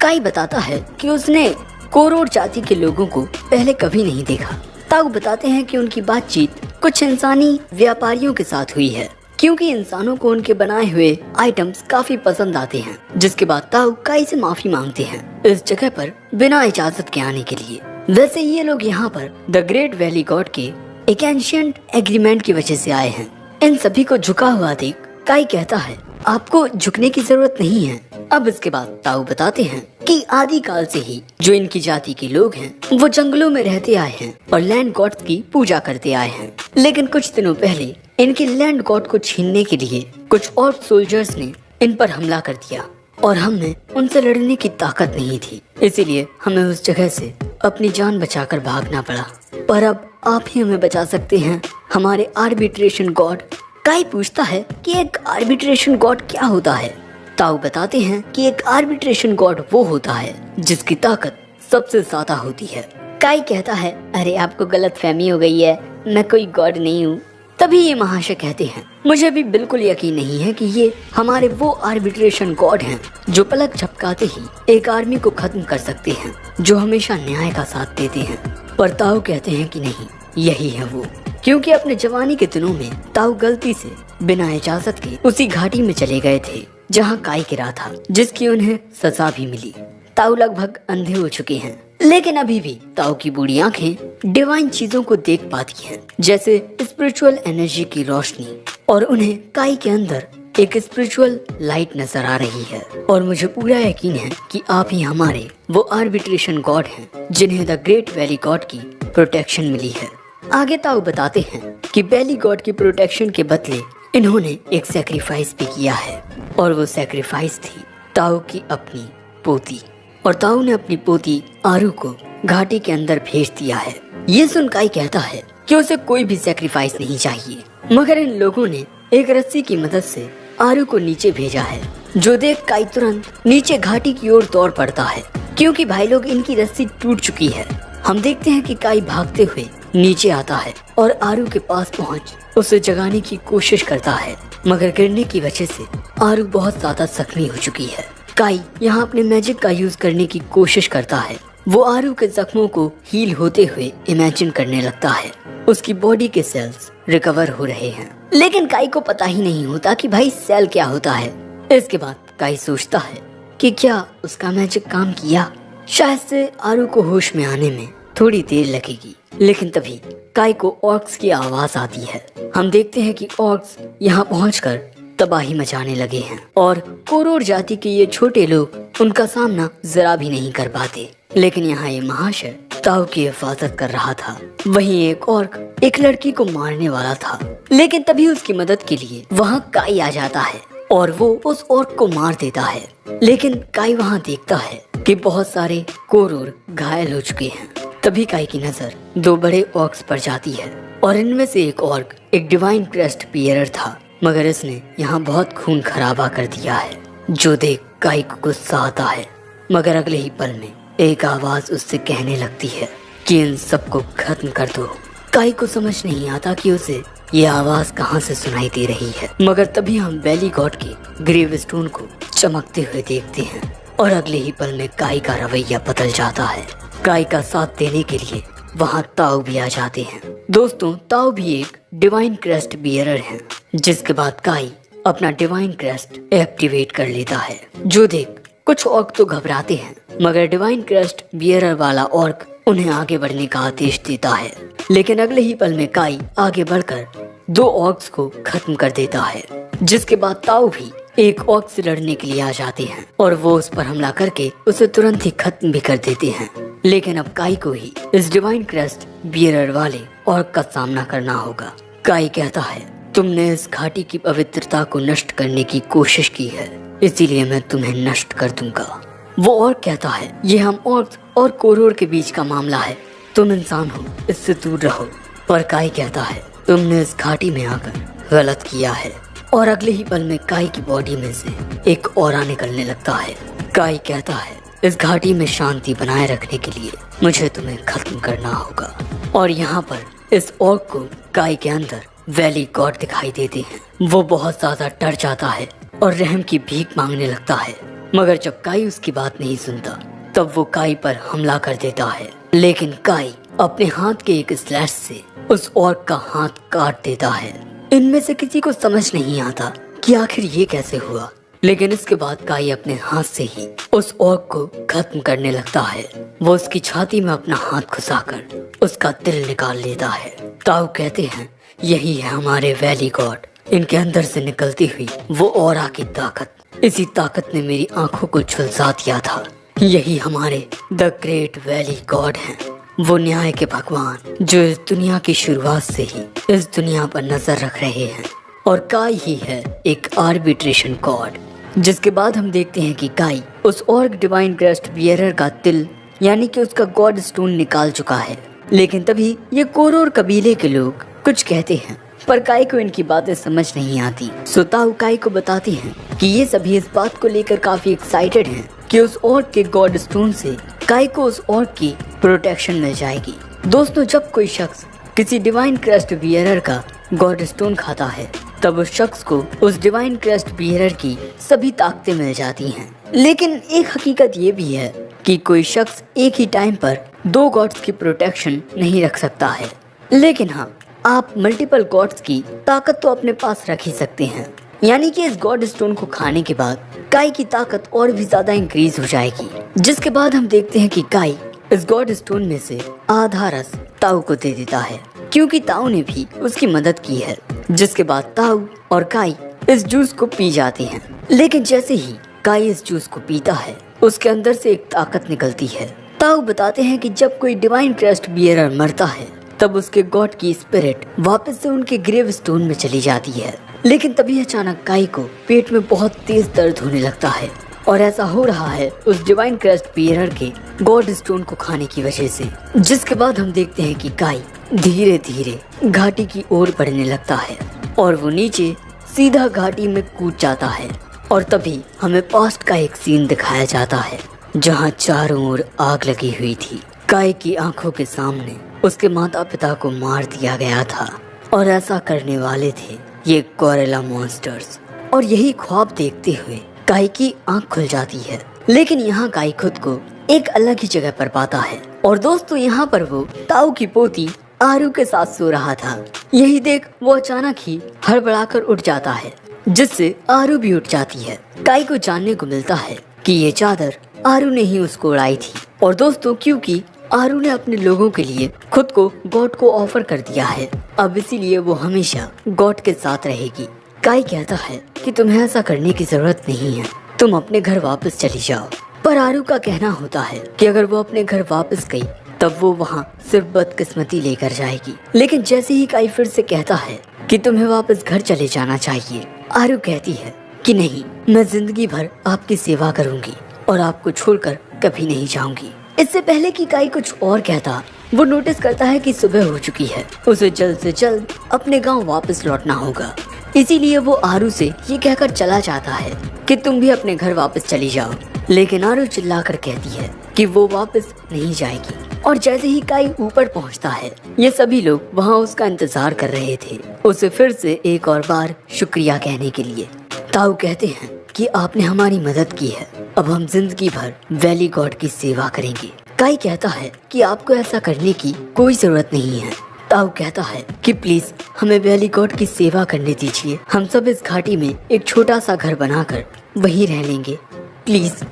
Speaker 1: काई बताता है कि उसने कोरोर जाति के लोगों को पहले कभी नहीं देखा। ताऊ बताते हैं कि उनकी बातचीत कुछ इंसानी व्यापारियों के साथ हुई है, क्योंकि इंसानों को उनके बनाए हुए आइटम्स काफी पसंद आते हैं। जिसके बाद ताऊ काई से माफी मांगते हैं इस जगह पर बिना इजाजत के आने के लिए। वैसे ये लोग यहाँ पर द ग्रेट वैली गॉड के एक एंशिएंट एग्रीमेंट की वजह से आए हैं। इन सभी को झुका हुआ देख काई कहता है आपको झुकने की जरूरत नहीं है। अब इसके बाद ताऊ बताते हैं कि आदि काल से ही जो इनकी जाति के लोग हैं वो जंगलों में रहते आए हैं और लैंड गॉड्स की पूजा करते आए हैं। लेकिन कुछ दिनों पहले इनके लैंड गॉड को छीनने के लिए कुछ और सोल्जर्स ने इन पर हमला कर दिया और हमें उनसे लड़ने की ताकत नहीं थी, इसीलिए हमें उस जगह से अपनी जान बचाकर भागना पड़ा। पर अब आप ही हमें बचा सकते हैं, हमारे आर्बिट्रेशन गॉड। काई पूछता है कि एक आर्बिट्रेशन गॉड क्या होता है। ताऊ बताते हैं कि एक आर्बिट्रेशन गॉड वो होता है जिसकी ताकत सबसे ज्यादा होती है। काई कहता है अरे आपको गलतफहमी हो गई है, मैं कोई गॉड नहीं हूँ। तभी ये महाशय कहते हैं मुझे भी बिल्कुल यकीन नहीं है कि ये हमारे वो आर्बिट्रेशन गॉड हैं जो पलक झपकाते ही एक आर्मी को खत्म कर सकते हैं, जो हमेशा न्याय का साथ देते हैं। पर ताऊ कहते हैं कि नहीं, यही है वो, क्योंकि अपने जवानी के दिनों में ताऊ गलती से बिना इजाजत के उसी घाटी में चले गए थे जहाँ काई गिरा था, जिसकी उन्हें सजा भी मिली। ताऊ लगभग अंधे हो चुके हैं, लेकिन अभी भी ताऊ की बूढ़ी आंखें डिवाइन चीजों को देख पाती हैं, जैसे स्पिरिचुअल एनर्जी की रोशनी, और उन्हें काई के अंदर एक स्पिरिचुअल लाइट नजर आ रही है। और मुझे पूरा यकीन है कि आप ही हमारे वो आर्बिट्रेशन गॉड हैं जिन्हें द ग्रेट वैली गॉड की प्रोटेक्शन मिली है। आगे ताऊ बताते हैं कि वैली गॉड की प्रोटेक्शन के बदले इन्होंने एक सैक्रिफाइस भी किया है, और वो सैक्रिफाइस थी ताऊ की अपनी पोती। और ताऊ ने अपनी पोती आरू को घाटी के अंदर भेज दिया है। ये सुन काई कहता है कि उसे कोई भी सैक्रिफाइस नहीं चाहिए, मगर इन लोगों ने एक रस्सी की मदद से आरू को नीचे भेजा है, जो देख काई तुरंत नीचे घाटी की ओर दौड़ पड़ता है, क्योंकि भाई लोग इनकी रस्सी टूट चुकी है। हम देखते हैं कि काई भागते हुए नीचे आता है और आरू के पास पहुंच उसे जगाने की कोशिश करता है, मगर गिरने की वजह से आरू बहुत ज्यादा जख्मी हो चुकी है। काई यहाँ अपने मैजिक का यूज करने की कोशिश करता है। वो आरू के जख्मों को हील होते हुए इमेजिन करने लगता है। उसकी बॉडी के सेल्स रिकवर हो रहे हैं, लेकिन काई को पता ही नहीं होता कि भाई सेल क्या होता है। इसके बाद काई सोचता है कि क्या उसका मैजिक काम किया। शायद से आरू को होश में आने में थोड़ी देर लगेगी, लेकिन तभी काई को ऑर्क्स की आवाज आती है। हम देखते हैं कि ऑर्क्स यहाँ पहुंचकर तबाही मचाने लगे हैं, और कोरोर जाति के ये छोटे लोग उनका सामना जरा भी नहीं कर पाते। लेकिन यहाँ ये महाशय ताऊ की हिफाजत कर रहा था। वहीं एक ऑर्क एक लड़की को मारने वाला था, लेकिन तभी उसकी मदद के लिए वहाँ काई आ जाता है और वो उस ऑर्क को मार देता है। लेकिन काई वहाँ देखता है कि बहुत सारे कोरोर घायल हो चुके हैं। तभी काई की नजर दो बड़े ऑर्क्स पर जाती है, और इनमें से एक ऑर्क एक डिवाइन क्रेस्ट बियरर था, मगर इसने यहाँ बहुत खून खराबा कर दिया है, जो देख काई को गुस्सा आता है। मगर अगले ही पल में एक आवाज उससे कहने लगती है कि इन सबको खत्म कर दो। काई को समझ नहीं आता कि उसे ये आवाज कहाँ से सुनाई दे रही है, मगर तभी हम वैली गॉड के ग्रेव स्टोन को चमकते हुए देखते हैं और अगले ही पल में काई का रवैया बदल जाता है। काई का साथ देने के लिए वहाँ ताऊ भी आ जाते हैं। दोस्तों, ताऊ भी एक डिवाइन क्रेस्ट बियरर है, जिसके बाद काई अपना डिवाइन क्रेस्ट एक्टिवेट कर लेता है। जो देख कुछ ऑर्क तो घबराते हैं, मगर डिवाइन क्रेस्ट बियरर वाला ऑर्क उन्हें आगे बढ़ने का आदेश देता है। लेकिन अगले ही पल में काई आगे बढ़कर 2 ऑर्क्स को खत्म कर देता है, जिसके बाद ताऊ भी एक ऑर्क से लड़ने के लिए आ जाते हैं और वो उस पर हमला करके उसे तुरंत ही खत्म भी कर देते हैं। लेकिन अब काई को ही इस डिवाइन क्रेस्ट बियरर वाले ऑर्क का सामना करना होगा। काई कहता है, तुमने इस घाटी की पवित्रता को नष्ट करने की कोशिश की है, इसीलिए मैं तुम्हें नष्ट कर दूंगा। वो और कहता है, ये हम ऑर्क और कोरोर के बीच का मामला है, तुम इंसान हो, इससे दूर रहो। पर काई कहता है, तुमने इस घाटी में आकर गलत किया है। और अगले ही पल में काई की बॉडी में से एक ऑरा निकलने लगता है। काई कहता है, इस घाटी में शांति बनाए रखने के लिए मुझे तुम्हें खत्म करना होगा। और यहाँ पर इस ऑर्क को काई के अंदर वैली गॉड दिखाई देते हैं। वो बहुत ज्यादा डर जाता है और रहम की भीख मांगने लगता है, मगर जब काई उसकी बात नहीं सुनता तब वो काई पर हमला कर देता है। लेकिन काई अपने हाथ के एक स्लैश से उस ऑर्क का हाथ काट देता है। इनमें से किसी को समझ नहीं आता कि आखिर ये कैसे हुआ, लेकिन इसके बाद काई अपने हाथ से ही उस ऑर्क को खत्म करने लगता है। वो उसकी छाती में अपना हाथ घुसाकर उसका दिल निकाल लेता है। ताऊ कहते हैं, यही है हमारे वैली गॉड, इनके अंदर से निकलती हुई वो ऑरा की ताकत, इसी ताकत ने मेरी आंखों को झुलसा दिया था। यही हमारे द ग्रेट वैली गॉड हैं, वो न्याय के भगवान जो इस दुनिया की शुरुआत से ही इस दुनिया पर नजर रख रहे हैं। और काई ही है एक आर्बिट्रेशन गॉड। जिसके बाद हम देखते हैं कि काई उस ऑर्क डिवाइन क्रेस्ट बियरर का तिल यानी कि उसका गॉड स्टोन निकाल चुका है। लेकिन तभी ये कोरोर कबीले के लोग कुछ कहते हैं, पर काई को इनकी बातें समझ नहीं आती। सो ताऊ काई को बताती हैं कि ये सभी इस बात को लेकर काफी एक्साइटेड हैं कि उस ऑर्क के गॉड स्टोन से काई को उस ऑर्क की प्रोटेक्शन मिल जाएगी। दोस्तों, जब कोई शख्स किसी डिवाइन क्रेस्ट बियरर का गॉड स्टोन खाता है तब उस शख्स को उस डिवाइन क्रेस्ट बियरर की सभी ताकतें मिल जाती हैं। लेकिन एक हकीकत ये भी है कि कोई शख्स एक ही टाइम पर 2 गॉड्स की प्रोटेक्शन नहीं रख सकता है। लेकिन हाँ, आप मल्टीपल गॉड्स की ताकत तो अपने पास रख ही सकते हैं। यानी कि इस गॉड स्टोन को खाने के बाद काई की ताकत और भी ज्यादा इंक्रीज हो जाएगी। जिसके बाद हम देखते हैं कि काई इस गॉड स्टोन में से आधा रस ताऊ को दे देता है, क्योंकि ताऊ ने भी उसकी मदद की है। जिसके बाद ताऊ और काई इस जूस को पी जाते हैं। लेकिन जैसे ही काई इस जूस को पीता है उसके अंदर से एक ताकत निकलती है। ताऊ बताते हैं कि जब कोई डिवाइन क्रेस्ट बियरर मरता है तब उसके गॉड की स्पिरिट वापस से उनके ग्रेव स्टोन में चली जाती है। लेकिन तभी अचानक काई को पेट में बहुत तेज दर्द होने लगता है और ऐसा हो रहा है उस डिवाइन क्रेस्ट बियरर के गॉड स्टोन को खाने की वजह से। जिसके बाद हम देखते हैं कि काई धीरे धीरे घाटी की ओर बढ़ने लगता है और वो नीचे सीधा घाटी में कूद जाता है। और तभी हमें पास्ट का एक सीन दिखाया जाता है जहाँ चारों ओर आग लगी हुई थी। काई की आंखों के सामने उसके माता पिता को मार दिया गया था और ऐसा करने वाले थे ये गोरिल्ला मॉन्स्टर्स। और यही ख्वाब देखते हुए काई की आंख खुल जाती है। लेकिन यहाँ काई खुद को एक अलग ही जगह पर पाता है। और दोस्तों, यहाँ पर वो ताऊ की पोती आरू के साथ सो रहा था। यही देख वो अचानक ही हड़बड़ाकर उठ जाता है, जिससे आरू भी उठ जाती है। काई को जानने को मिलता है कि ये चादर आरू ने ही उसको उड़ाई थी। और दोस्तों, क्योंकि आरू ने अपने लोगों के लिए खुद को गॉड को ऑफर कर दिया है, अब इसीलिए वो हमेशा गॉड के साथ रहेगी। काई कहता है कि तुम्हें ऐसा करने की जरूरत नहीं है, तुम अपने घर वापस चली जाओ। पर आरू का कहना होता है कि अगर वो अपने घर वापस गई तब वो वहाँ सिर्फ बदकिस्मती लेकर जाएगी। लेकिन जैसे ही काई फिर से कहता है कि तुम्हें वापस घर चले जाना चाहिए, आरू कहती है कि नहीं, मैं जिंदगी भर आपकी सेवा करूंगी और आपको छोड़कर कभी नहीं जाऊंगी। इससे पहले कि काई कुछ और कहता, वो नोटिस करता है कि सुबह हो चुकी है, उसे जल्द से जल्द अपने गांव वापस लौटना होगा। इसीलिए वो आरू से ये कहकर चला जाता है कि तुम भी अपने घर वापस चली जाओ। लेकिन आरू चिल्लाकर कहती है कि वो वापस नहीं जाएगी। और जैसे ही काई ऊपर पहुंचता है, ये सभी लोग वहां उसका इंतजार कर रहे थे, उसे फिर से एक और बार शुक्रिया कहने के लिए। ताऊ कहते हैं कि आपने हमारी मदद की है, अब हम जिंदगी भर वैली गॉड की सेवा करेंगे। काई कहता है कि आपको ऐसा करने की कोई जरूरत नहीं है। ताऊ कहता है कि प्लीज हमें वैली गॉड की सेवा करने दीजिए, हम सब इस घाटी में एक छोटा सा घर बनाकर वहीं रह लेंगे, प्लीज।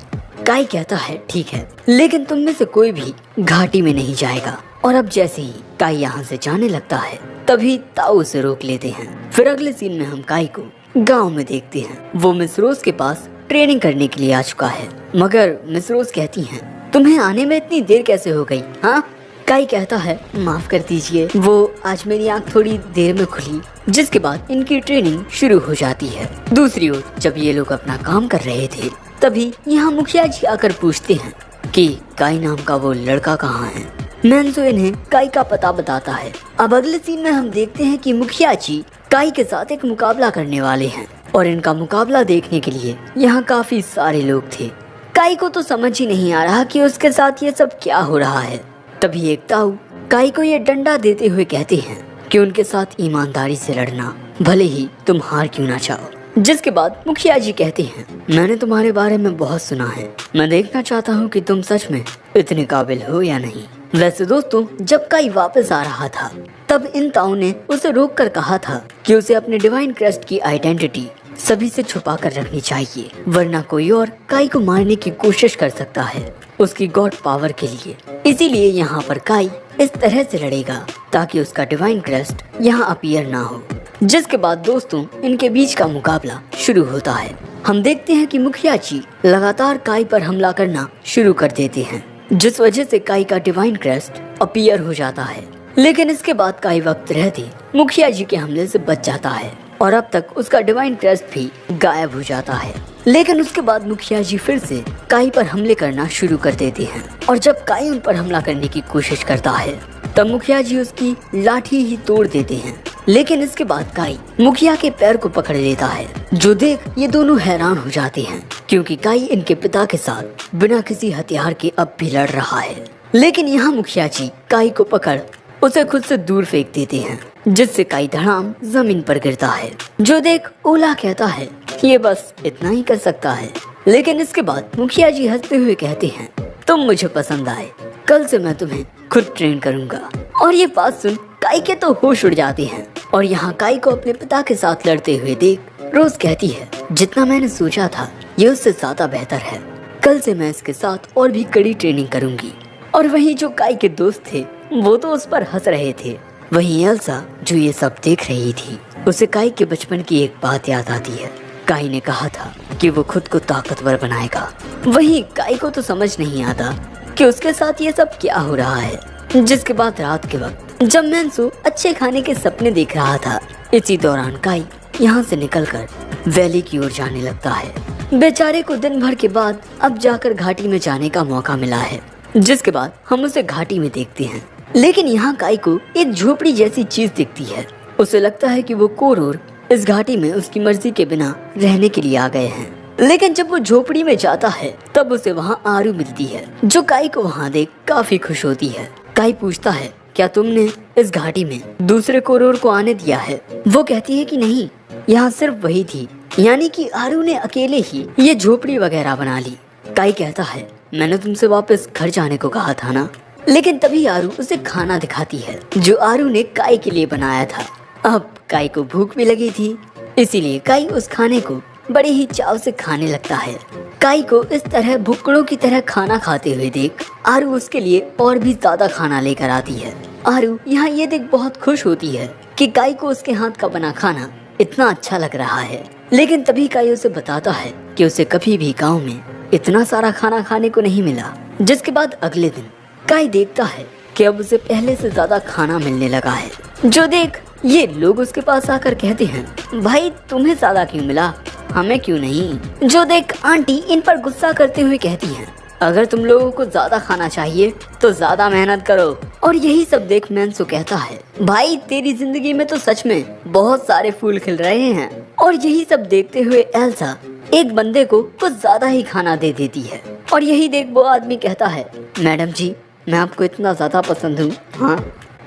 Speaker 1: काई कहता है ठीक है, लेकिन तुम में से कोई भी घाटी में नहीं जाएगा। और अब जैसे ही काई यहाँ से जाने लगता है, तभी ताऊ उसे रोक लेते हैं। फिर अगले सीन में हम काई को गांव में देखते हैं। वो मिस रोज के पास ट्रेनिंग करने के लिए आ चुका है, मगर मिस रोज कहती हैं, तुम्हें आने में इतनी देर कैसे हो गई? हाँ, काई कहता है माफ कर दीजिए, वो आज मेरी आंख थोड़ी देर में खुली। जिसके बाद इनकी ट्रेनिंग शुरू हो जाती है। दूसरी ओर जब ये लोग अपना काम कर रहे थे, तभी यहाँ मुखिया जी आकर पूछते हैं कि काई नाम का वो लड़का कहाँ है। मैंसो इन्हें काई का पता बताता है। अब अगले सीन में हम देखते हैं कि मुखिया जी काई के साथ एक मुकाबला करने वाले हैं, और इनका मुकाबला देखने के लिए यहाँ काफी सारे लोग थे। काई को तो समझ ही नहीं आ रहा कि उसके साथ ये सब क्या हो रहा है। तभी एक ताऊ काई को ये डंडा देते हुए कहते हैं कि उनके साथ ईमानदारी से लड़ना, भले ही तुम हार क्यों ना चाहो। जिसके बाद मुखिया जी कहते हैं, मैंने तुम्हारे बारे में बहुत सुना है, मैं देखना चाहता हूँ कि तुम सच में इतने काबिल हो या नहीं। वैसे दोस्तों, जब काई वापस आ रहा था, तब इन ताऊ ने उसे रोक कर कहा था कि उसे अपने डिवाइन क्रेस्ट की आइडेंटिटी सभी से छुपा कर रखनी चाहिए, वरना कोई और काई को मारने की कोशिश कर सकता है उसकी गॉड पावर के लिए। इसीलिए यहाँ पर काई इस तरह से लड़ेगा ताकि उसका डिवाइन क्रेस्ट यहाँ अपीयर ना हो। जिसके बाद दोस्तों, इनके बीच का मुकाबला शुरू होता है। हम देखते हैं कि मुखिया जी लगातार काई पर हमला करना शुरू कर देते हैं, जिस वजह से काई का डिवाइन क्रेस्ट अपीयर हो जाता है। लेकिन इसके बाद काई वक्त रहते मुखिया जी के हमले से बच जाता है, और अब तक उसका डिवाइन क्रेस्ट भी गायब हो जाता है। लेकिन उसके बाद मुखिया जी फिर से काई पर हमले करना शुरू कर देते हैं, और जब काई उन पर हमला करने की कोशिश करता है, तब मुखिया जी उसकी लाठी ही तोड़ देते हैं। लेकिन इसके बाद काई मुखिया के पैर को पकड़ लेता है, जो देख ये दोनों हैरान हो जाते हैं, क्योंकि काई इनके पिता के साथ बिना किसी हथियार के अब भी लड़ रहा है। लेकिन यहाँ मुखिया जी काई को पकड़ उसे खुद से दूर फेंक देते हैं, जिससे काई धड़ाम जमीन पर गिरता है। जो देख ओला कहता है ये बस इतना ही कर सकता है। लेकिन इसके बाद मुखिया जी हंसते हुए कहते हैं, तुम मुझे पसंद आए, कल से मैं तुम्हें खुद ट्रेन करूंगा। और ये बात सुन काई के तो होश उड़ जाते हैं, और यहाँ काई को अपने पिता के साथ लड़ते हुए देख रोज कहती है, जितना मैंने सोचा था ये उससे ज्यादा बेहतर है, कल से मैं इसके साथ और भी कड़ी ट्रेनिंग करूंगी। और वहीं जो काई के दोस्त थे वो तो उस पर हंस रहे थे। वहीं एल्सा जो ये सब देख रही थी, उसे काई के बचपन की एक बात याद आती है। काई ने कहा था कि वो खुद को ताकतवर बनाएगा। वहीं काई को तो समझ नहीं आता कि उसके साथ ये सब क्या हो रहा है। जिसके बाद रात के वक्त जब मैंसो अच्छे खाने के सपने देख रहा था, इसी दौरान काई यहाँ से निकलकर वैली की ओर जाने लगता है। बेचारे को दिन भर के बाद अब जाकर घाटी में जाने का मौका मिला है। जिसके बाद हम उसे घाटी में देखते हैं, लेकिन यहाँ काई को एक झोपड़ी जैसी चीज दिखती है। उसे लगता है कि वो कोरोर इस घाटी में उसकी मर्जी के बिना रहने के लिए आ गए हैं। लेकिन जब वो झोपड़ी में जाता है, तब उसे वहाँ आरू मिलती है, जो काई को वहाँ देख काफी खुश होती है। काई पूछता है, क्या तुमने इस घाटी में दूसरे कोरोर को आने दिया है? वो कहती है कि नहीं, यहाँ सिर्फ वही थी, यानी कि आरू ने अकेले ही ये झोपड़ी वगैरह बना ली। काई कहता है, मैंने तुमसे वापस घर जाने को कहा था ना। लेकिन तभी आरू उसे खाना दिखाती है, जो आरू ने काई के लिए बनाया था। अब काई को भूख भी लगी थी, इसीलिए काई उस खाने को बड़े ही चाव से खाने लगता है। काई को इस तरह भुक्कड़ों की तरह खाना खाते हुए देख आरू उसके लिए और भी ज्यादा खाना लेकर आती है। आरू यहाँ ये देख बहुत खुश होती है कि काई को उसके हाथ का बना खाना इतना अच्छा लग रहा है। लेकिन तभी काई उसे बताता है कि उसे कभी भी गाँव में इतना सारा खाना खाने को नहीं मिला। जिसके बाद अगले दिन काई देखता है कि अब उसे पहले से ज्यादा खाना मिलने लगा है। जो देख ये लोग उसके पास आकर कहते हैं, भाई तुम्हें ज्यादा क्यों मिला, हमें क्यों नहीं? जो देख आंटी इन पर गुस्सा करते हुए कहती हैं, अगर तुम लोगों को ज्यादा खाना चाहिए तो ज्यादा मेहनत करो। और यही सब देख मैंसो कहता है, भाई तेरी जिंदगी में तो सच में बहुत सारे फूल खिल रहे हैं। और यही सब देखते हुए एल्सा एक बंदे को कुछ ज्यादा ही खाना दे देती है। और यही देख वो आदमी कहता है, मैडम जी मैं आपको इतना ज्यादा पसंद हूँ? हाँ।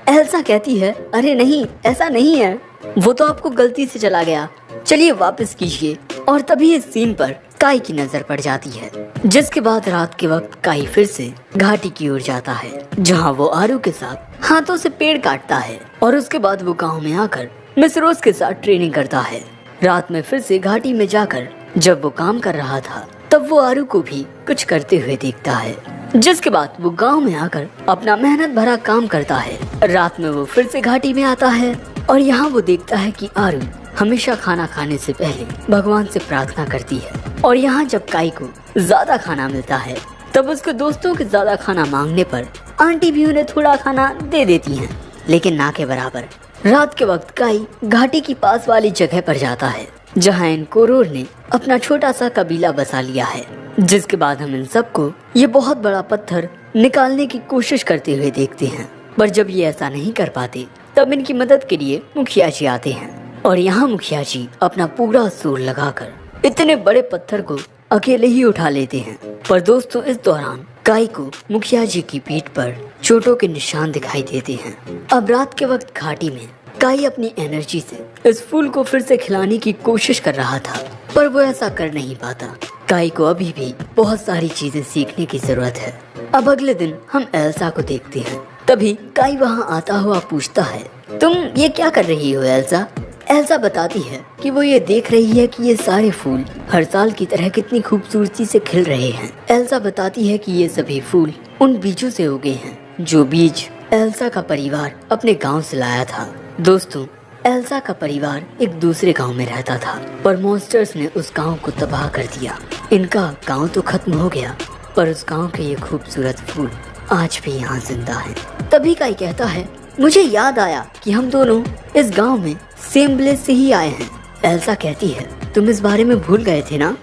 Speaker 1: एल्सा कहती है, अरे नहीं, ऐसा नहीं है, वो तो आपको गलती से चला गया, चलिए वापस कीजिए। और तभी इस सीन पर काई की नजर पड़ जाती है, जिसके बाद रात के वक्त काई फिर से घाटी की ओर जाता है, जहाँ वो आरू के साथ हाथों से पेड़ काटता है। और उसके बाद वो गांव में आकर मिस रोज के साथ ट्रेनिंग करता है। रात में फिर से घाटी में जाकर जब वो काम कर रहा था, तब वो आरू को भी कुछ करते हुए देखता है, जिसके बाद वो गांव में आकर अपना मेहनत भरा काम करता है। रात में वो फिर से घाटी में आता है और यहाँ वो देखता है कि आरू हमेशा खाना खाने से पहले भगवान से प्रार्थना करती है। और यहाँ जब काई को ज्यादा खाना मिलता है, तब उसके दोस्तों के ज्यादा खाना मांगने पर आंटी भी उन्हें थोड़ा खाना दे देती हैं, लेकिन ना के बराबर। रात के वक्त काई घाटी की पास वाली जगह पर जाता है, जहाँ इन कोरोर ने अपना छोटा सा कबीला बसा लिया है, जिसके बाद हम इन सबको ये बहुत बड़ा पत्थर निकालने की कोशिश करते हुए देखते हैं। पर जब ये ऐसा नहीं कर पाते, तब इनकी मदद के लिए मुखिया जी आते हैं। और यहाँ मुखिया जी अपना पूरा जोर लगाकर इतने बड़े पत्थर को अकेले ही उठा लेते हैं। पर दोस्तों, इस दौरान काई को मुखिया जी की पीठ पर चोटों के निशान दिखाई देते हैं। अब रात के वक्त घाटी में काई अपनी एनर्जी से इस फूल को फिर से खिलाने की कोशिश कर रहा था, पर वो ऐसा कर नहीं पाता। काई को अभी भी बहुत सारी चीजें सीखने की जरूरत है। अब अगले दिन हम एल्सा को देखते हैं। तभी काई वहाँ आता हुआ पूछता है, तुम ये क्या कर रही हो एल्सा? एल्सा बताती है कि वो ये देख रही है कि ये सारे फूल हर साल की तरह कितनी खूबसूरती से खिल रहे हैं। एल्सा बताती है कि ये सभी फूल उन बीजों से उगे हैं, जो बीज एल्सा का परिवार अपने गांव से लाया था। दोस्तों, एल्सा का परिवार एक दूसरे गांव में रहता था, पर मॉन्स्टर्स ने उस गांव को तबाह कर दिया। इनका गांव तो खत्म हो गया, पर उस गांव के ये खूबसूरत फूल आज भी यहाँ जिंदा हैं। तभी काई कहता है, मुझे याद आया कि हम दोनों इस गांव में सेम विलेज से ही आए हैं। एल्सा कहती है, तुम इस बारे में भूल गए थे ना?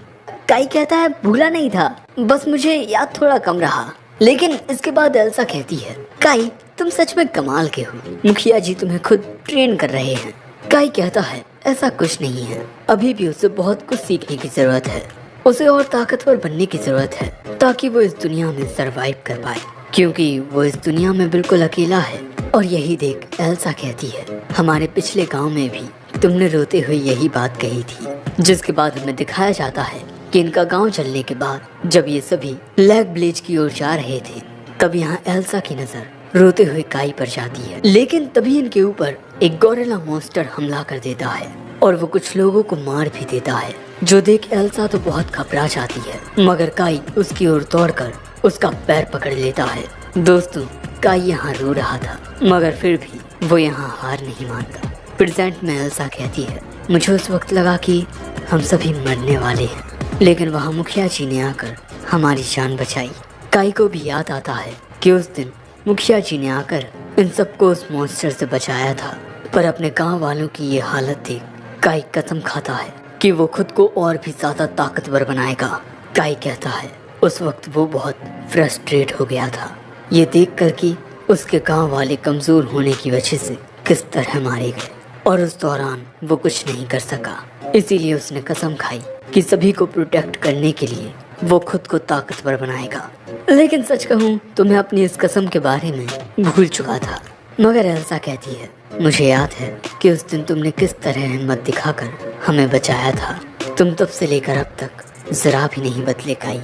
Speaker 1: काई कहता है, भूला नहीं था, बस मुझे याद थोड़ा कम रहा। लेकिन इसके बाद एल्सा कहती है, काई तुम सच में कमाल के हो, मुखिया जी तुम्हें खुद ट्रेन कर रहे हैं। काई कहता है, ऐसा कुछ नहीं है, अभी भी उसे बहुत कुछ सीखने की जरूरत है। उसे और ताकतवर बनने की जरूरत है, ताकि वो इस दुनिया में सरवाइव कर पाए, क्योंकि वो इस दुनिया में बिल्कुल अकेला है। और यही देख एल्सा कहती है, हमारे पिछले गांव में भी तुमने रोते हुए यही बात कही थी। जिसके बाद हमें दिखाया जाता है कि इनका गांव चलने के बाद जब ये सभी लैग विलेज की ओर जा रहे थे, तब यहाँ एल्सा की नजर रोते हुए काई पर जाती है। लेकिन तभी इनके ऊपर एक गोरिल्ला मॉन्स्टर हमला कर देता है और वो कुछ लोगों को मार भी देता है, जो देख एल्सा तो बहुत घबरा जाती है, मगर काई उसकी ओर दौड़कर उसका पैर पकड़ लेता है। दोस्तों, काई यहाँ रो रहा था, मगर फिर भी वो यहाँ हार नहीं मानता। प्रेजेंट में एल्सा कहती है, मुझे उस वक्त लगा कि हम सभी मरने वाले हैं, लेकिन वहाँ मुखिया जी ने आकर हमारी जान बचाई। काई को भी याद आता है कि उस दिन मुखिया जी ने आकर इन सबको उस मॉन्स्टर से बचाया था। पर अपने गांव वालों की ये हालत देख काई कसम खाता है कि वो खुद को और भी ज्यादा ताकतवर बनाएगा। काई कहता है, उस वक्त वो बहुत फ्रस्ट्रेट हो गया था, ये देख कर कि उसके गांव वाले कमजोर होने की वजह से किस तरह मारे गए, और उस दौरान वो कुछ नहीं कर सका। इसीलिए उसने कसम खाई कि सभी को प्रोटेक्ट करने के लिए वो खुद को ताकतवर बनाएगा। लेकिन सच कहूँ तो मैं अपनी इस कसम के बारे में भूल चुका था। मगर एल्सा कहती है, मुझे याद है कि उस दिन तुमने किस तरह हिम्मत दिखाकर हमें बचाया था। तुम तब से लेकर अब तक जरा भी नहीं बदले काई।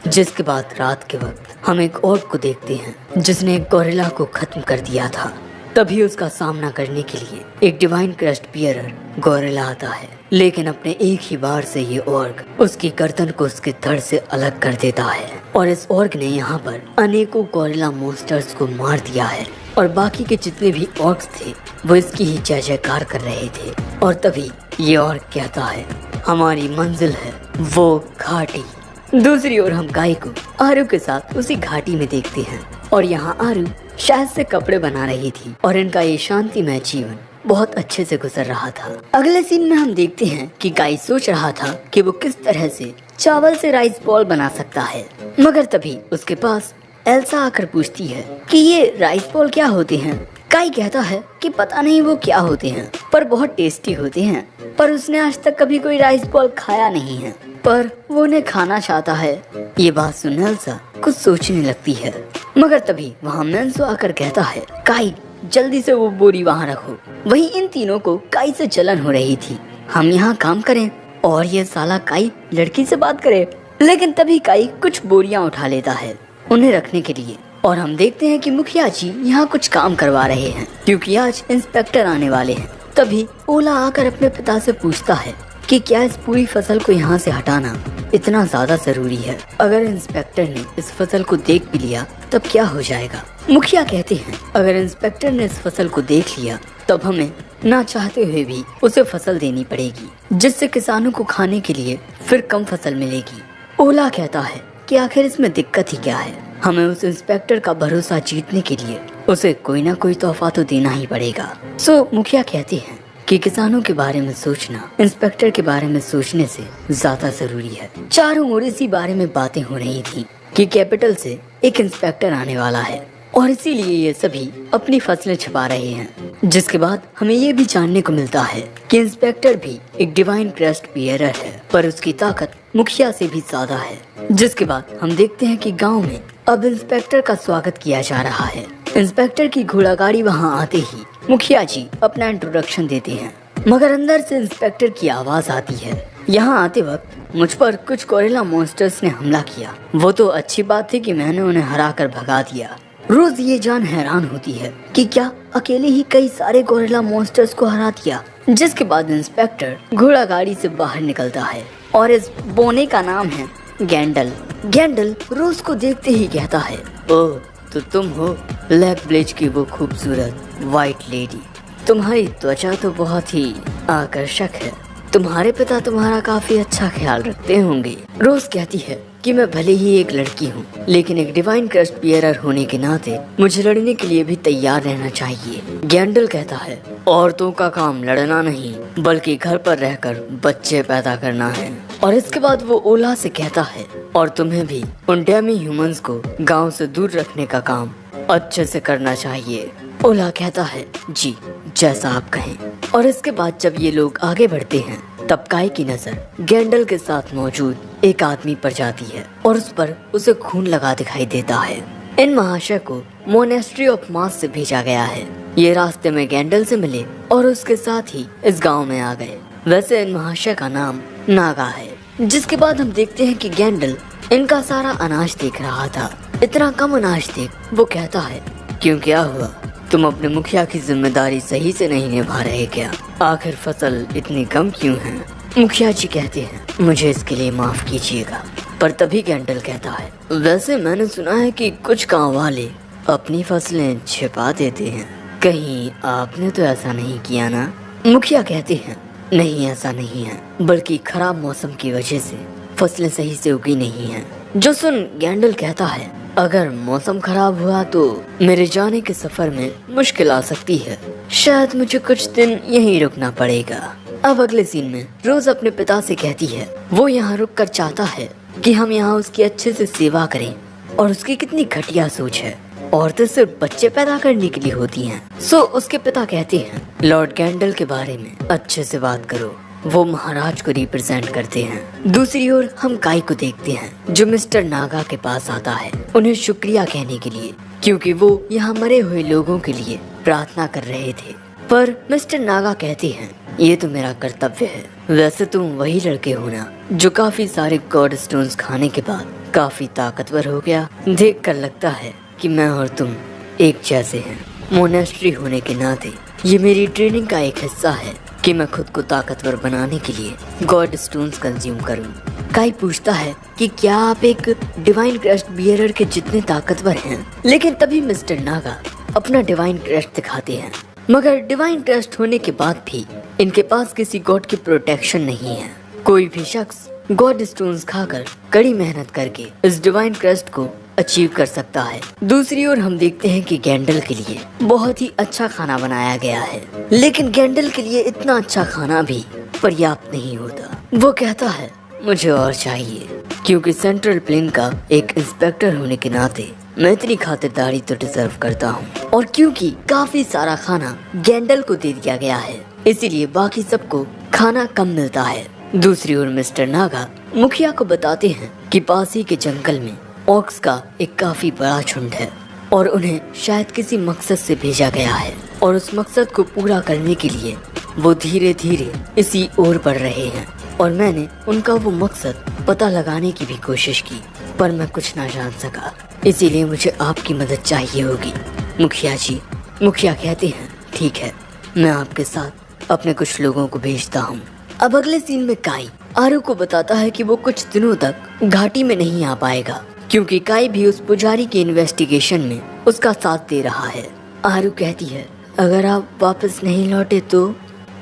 Speaker 1: जिसके बाद रात के वक्त हम एक ऑर्क को देखते हैं, जिसने एक गोरिल्ला को खत्म कर दिया था। तभी उसका सामना करने के लिए एक डिवाइन क्रस्ट बियरर गोरिल्ला आता है, लेकिन अपने एक ही बार से ये ऑर्क उसकी गर्दन को उसके धड़ से अलग कर देता है। और इस ऑर्क ने यहाँ पर अनेकों गोरिल्ला मॉन्स्टर्स को मार दिया है, और बाकी के जितने भी ऑर्क्स थे वो इसकी ही जय जयकार कर रहे थे। और तभी ये ऑर्क कहता है, हमारी मंजिल है वो घाटी। दूसरी ओर हम काई को आरू के साथ उसी घाटी में देखते हैं, और यहाँ आरू शायद से कपड़े बना रही थी, और इनका ये शांतिमय जीवन बहुत अच्छे से गुजर रहा था। अगले सीन में हम देखते हैं कि काई सोच रहा था कि वो किस तरह से चावल से राइस बॉल बना सकता है, मगर तभी उसके पास एल्सा आकर पूछती है कि ये राइस बॉल क्या होते हैं। काई कहता है कि पता नहीं वो क्या होते हैं, पर बहुत टेस्टी होते हैं, पर उसने आज तक कभी कोई राइस बॉल खाया नहीं है, पर वो उन्हें खाना चाहता है। ये बात सुन एल्सा कुछ सोचने लगती है, मगर तभी वहाँ मैंसो आकर कहता है, काई जल्दी से वो बोरी वहाँ रखो। वहीं इन तीनों को काई से जलन हो रही थी। हम यहाँ काम करें और ये साला काई लड़की से बात करे। लेकिन तभी काई कुछ बोरियां उठा लेता है उन्हें रखने के लिए, और हम देखते हैं कि मुखिया जी यहाँ कुछ काम करवा रहे हैं क्योंकि आज इंस्पेक्टर आने वाले हैं। तभी ओला आकर अपने पिता से पूछता है कि क्या इस पूरी फसल को यहाँ से हटाना इतना ज्यादा जरूरी है। अगर इंस्पेक्टर ने इस फसल को देख भी लिया तब क्या हो जाएगा। मुखिया कहते हैं अगर इंस्पेक्टर ने इस फसल को देख लिया तब हमें ना चाहते हुए भी उसे फसल देनी पड़ेगी, जिससे किसानों को खाने के लिए फिर कम फसल मिलेगी। ओला कहता है कि आखिर इसमें दिक्कत ही क्या है, हमें उस इंस्पेक्टर का भरोसा जीतने के लिए उसे कोई ना कोई तोहफा तो देना ही पड़ेगा। सो मुखिया कहते हैं कि किसानों के बारे में सोचना इंस्पेक्टर के बारे में सोचने से ज्यादा जरूरी है। चारों ओर इसी बारे में बातें हो रही थी कि कैपिटल से एक इंस्पेक्टर आने वाला है और इसीलिए ये सभी अपनी फसलें छुपा रहे हैं। जिसके बाद हमें ये भी जानने को मिलता है कि इंस्पेक्टर भी एक डिवाइन क्रेस्ट बियरर है, पर उसकी ताकत मुखिया से भी ज्यादा है। जिसके बाद हम देखते हैं कि गांव में अब इंस्पेक्टर का स्वागत किया जा रहा है। इंस्पेक्टर की घोड़ा गाड़ी वहाँ आते ही मुखिया जी अपना इंट्रोडक्शन देते हैं, मगर अंदर से इंस्पेक्टर की आवाज आती है, यहाँ आते वक्त मुझ पर कुछ गोरिल्ला मॉन्स्टर्स ने हमला किया। वो तो अच्छी बात थी कि मैंने उन्हें हरा कर भगा दिया। रोज ये जान हैरान होती है कि क्या अकेले ही कई सारे गोरिल्ला मॉन्स्टर्स को हरा दिया। जिसके बाद इंस्पेक्टर घोड़ा गाड़ी से बाहर निकलता है और इस बोने का नाम है गैंडल। गैंडल रोज को देखते ही कहता है, ओह तो तुम हो ब्लैक ब्लेज की वो खूबसूरत व्हाइट लेडी। तुम्हारी त्वचा तो बहुत ही आकर्षक है। तुम्हारे पिता तुम्हारा काफी अच्छा ख्याल रखते होंगे। रोज कहती है कि मैं भले ही एक लड़की हूँ लेकिन एक डिवाइन क्रेस्ट बियरर होने के नाते मुझे लड़ने के लिए भी तैयार रहना चाहिए। गैंडल कहता है औरतों का काम लड़ना नहीं बल्कि घर पर रहकर बच्चे पैदा करना है। और इसके बाद वो ओला से कहता है और तुम्हें भी उन डेमी ह्यूमंस को गांव से दूर रखने का काम अच्छे से करना चाहिए। ओला कहता है जी जैसा आप कहें। और इसके बाद जब ये लोग आगे बढ़ते हैं तब काई की नजर गैंडल के साथ मौजूद एक आदमी पर जाती है और उस पर उसे खून लगा दिखाई देता है। इन महाशय को मोनेस्ट्री ऑफ मास से भेजा गया है। ये रास्ते में गैंडल से मिले और उसके साथ ही इस गांव में आ गए। वैसे इन महाशय का नाम नागा है। जिसके बाद हम देखते हैं कि गैंडल इनका सारा अनाज देख रहा था। इतना कम अनाज देख वो कहता है क्यों क्या हुआ, तुम अपने मुखिया की जिम्मेदारी सही से नहीं निभा रहे क्या? आखिर फसल इतनी कम क्यों है? मुखिया जी कहते हैं मुझे इसके लिए माफ कीजिएगा। पर तभी गैंडल कहता है वैसे मैंने सुना है कि कुछ गांव वाले अपनी फसलें छिपा देते हैं, कहीं आपने तो ऐसा नहीं किया ना? मुखिया कहते हैं नहीं ऐसा नहीं है, बल्कि खराब मौसम की वजह से फसलें सही से उगी नहीं हैं। जो सुन गैंडल कहता है अगर मौसम खराब हुआ तो मेरे जाने के सफर में मुश्किल आ सकती है, शायद मुझे कुछ दिन यहीं रुकना पड़ेगा। अब अगले सीन में रोज अपने पिता से कहती है वो यहाँ रुक कर चाहता है कि हम यहाँ उसकी अच्छे से सेवा करें और उसकी कितनी घटिया सोच है, औरतें सिर्फ बच्चे पैदा करने के लिए होती हैं। सो उसके पिता कहते हैं लॉर्ड गैंडल के बारे में अच्छे से बात करो, वो महाराज को रिप्रेजेंट करते हैं। दूसरी ओर हम काई को देखते हैं जो मिस्टर नागा के पास आता है उन्हें शुक्रिया कहने के लिए, क्योंकि वो यहाँ मरे हुए लोगों के लिए प्रार्थना कर रहे थे। पर मिस्टर नागा कहते हैं ये तो मेरा कर्तव्य है। वैसे तुम वही लड़के हो ना जो काफी सारे गॉड स्टोन्स खाने के बाद काफी ताकतवर हो गया। देख कर लगता है कि मैं और तुम एक जैसे हैं। मोनेस्ट्री होने के नाते ये मेरी ट्रेनिंग का एक हिस्सा है कि मैं खुद को ताकतवर बनाने के लिए गॉड स्टोन्स कंज्यूम करूं। काई पूछता है कि क्या आप एक डिवाइन क्रेस्ट बियरर के जितने ताकतवर हैं? लेकिन तभी मिस्टर नागा अपना डिवाइन क्रेस्ट दिखाते हैं, मगर डिवाइन क्रेस्ट होने के बाद भी इनके पास किसी गॉड की प्रोटेक्शन नहीं है। कोई भी शख्स गॉड स्टोन्स खाकर कड़ी मेहनत करके इस डिवाइन क्रेस्ट को अचीव कर सकता है। दूसरी ओर हम देखते हैं कि गैंडल के लिए बहुत ही अच्छा खाना बनाया गया है, लेकिन गैंडल के लिए इतना अच्छा खाना भी पर्याप्त नहीं होता। वो कहता है मुझे और चाहिए, क्योंकि सेंट्रल प्लेन का एक इंस्पेक्टर होने के नाते मैं इतनी खातिरदारी तो डिजर्व करता हूँ। और क्योंकि काफी सारा खाना गैंडल को दे दिया गया है इसीलिए बाकी सबको खाना कम मिलता है। दूसरी ओर मिस्टर नागा मुखिया को बताते हैं कि पास ही के जंगल में ऑक्स का एक काफी बड़ा झुंड है और उन्हें शायद किसी मकसद से भेजा गया है और उस मकसद को पूरा करने के लिए वो धीरे धीरे इसी ओर बढ़ रहे हैं। और मैंने उनका वो मकसद पता लगाने की भी कोशिश की, पर मैं कुछ ना जान सका। इसीलिए मुझे आपकी मदद चाहिए होगी मुखिया जी। मुखिया कहते हैं ठीक है, मैं आपके साथ अपने कुछ लोगों को भेजता हूँ। अब अगले सीन में काई आरू को बताता है कि वो कुछ दिनों तक घाटी में नहीं आ पाएगा, क्योंकि काई भी उस पुजारी के इन्वेस्टिगेशन में उसका साथ दे रहा है। आरू कहती है अगर आप वापस नहीं लौटे तो?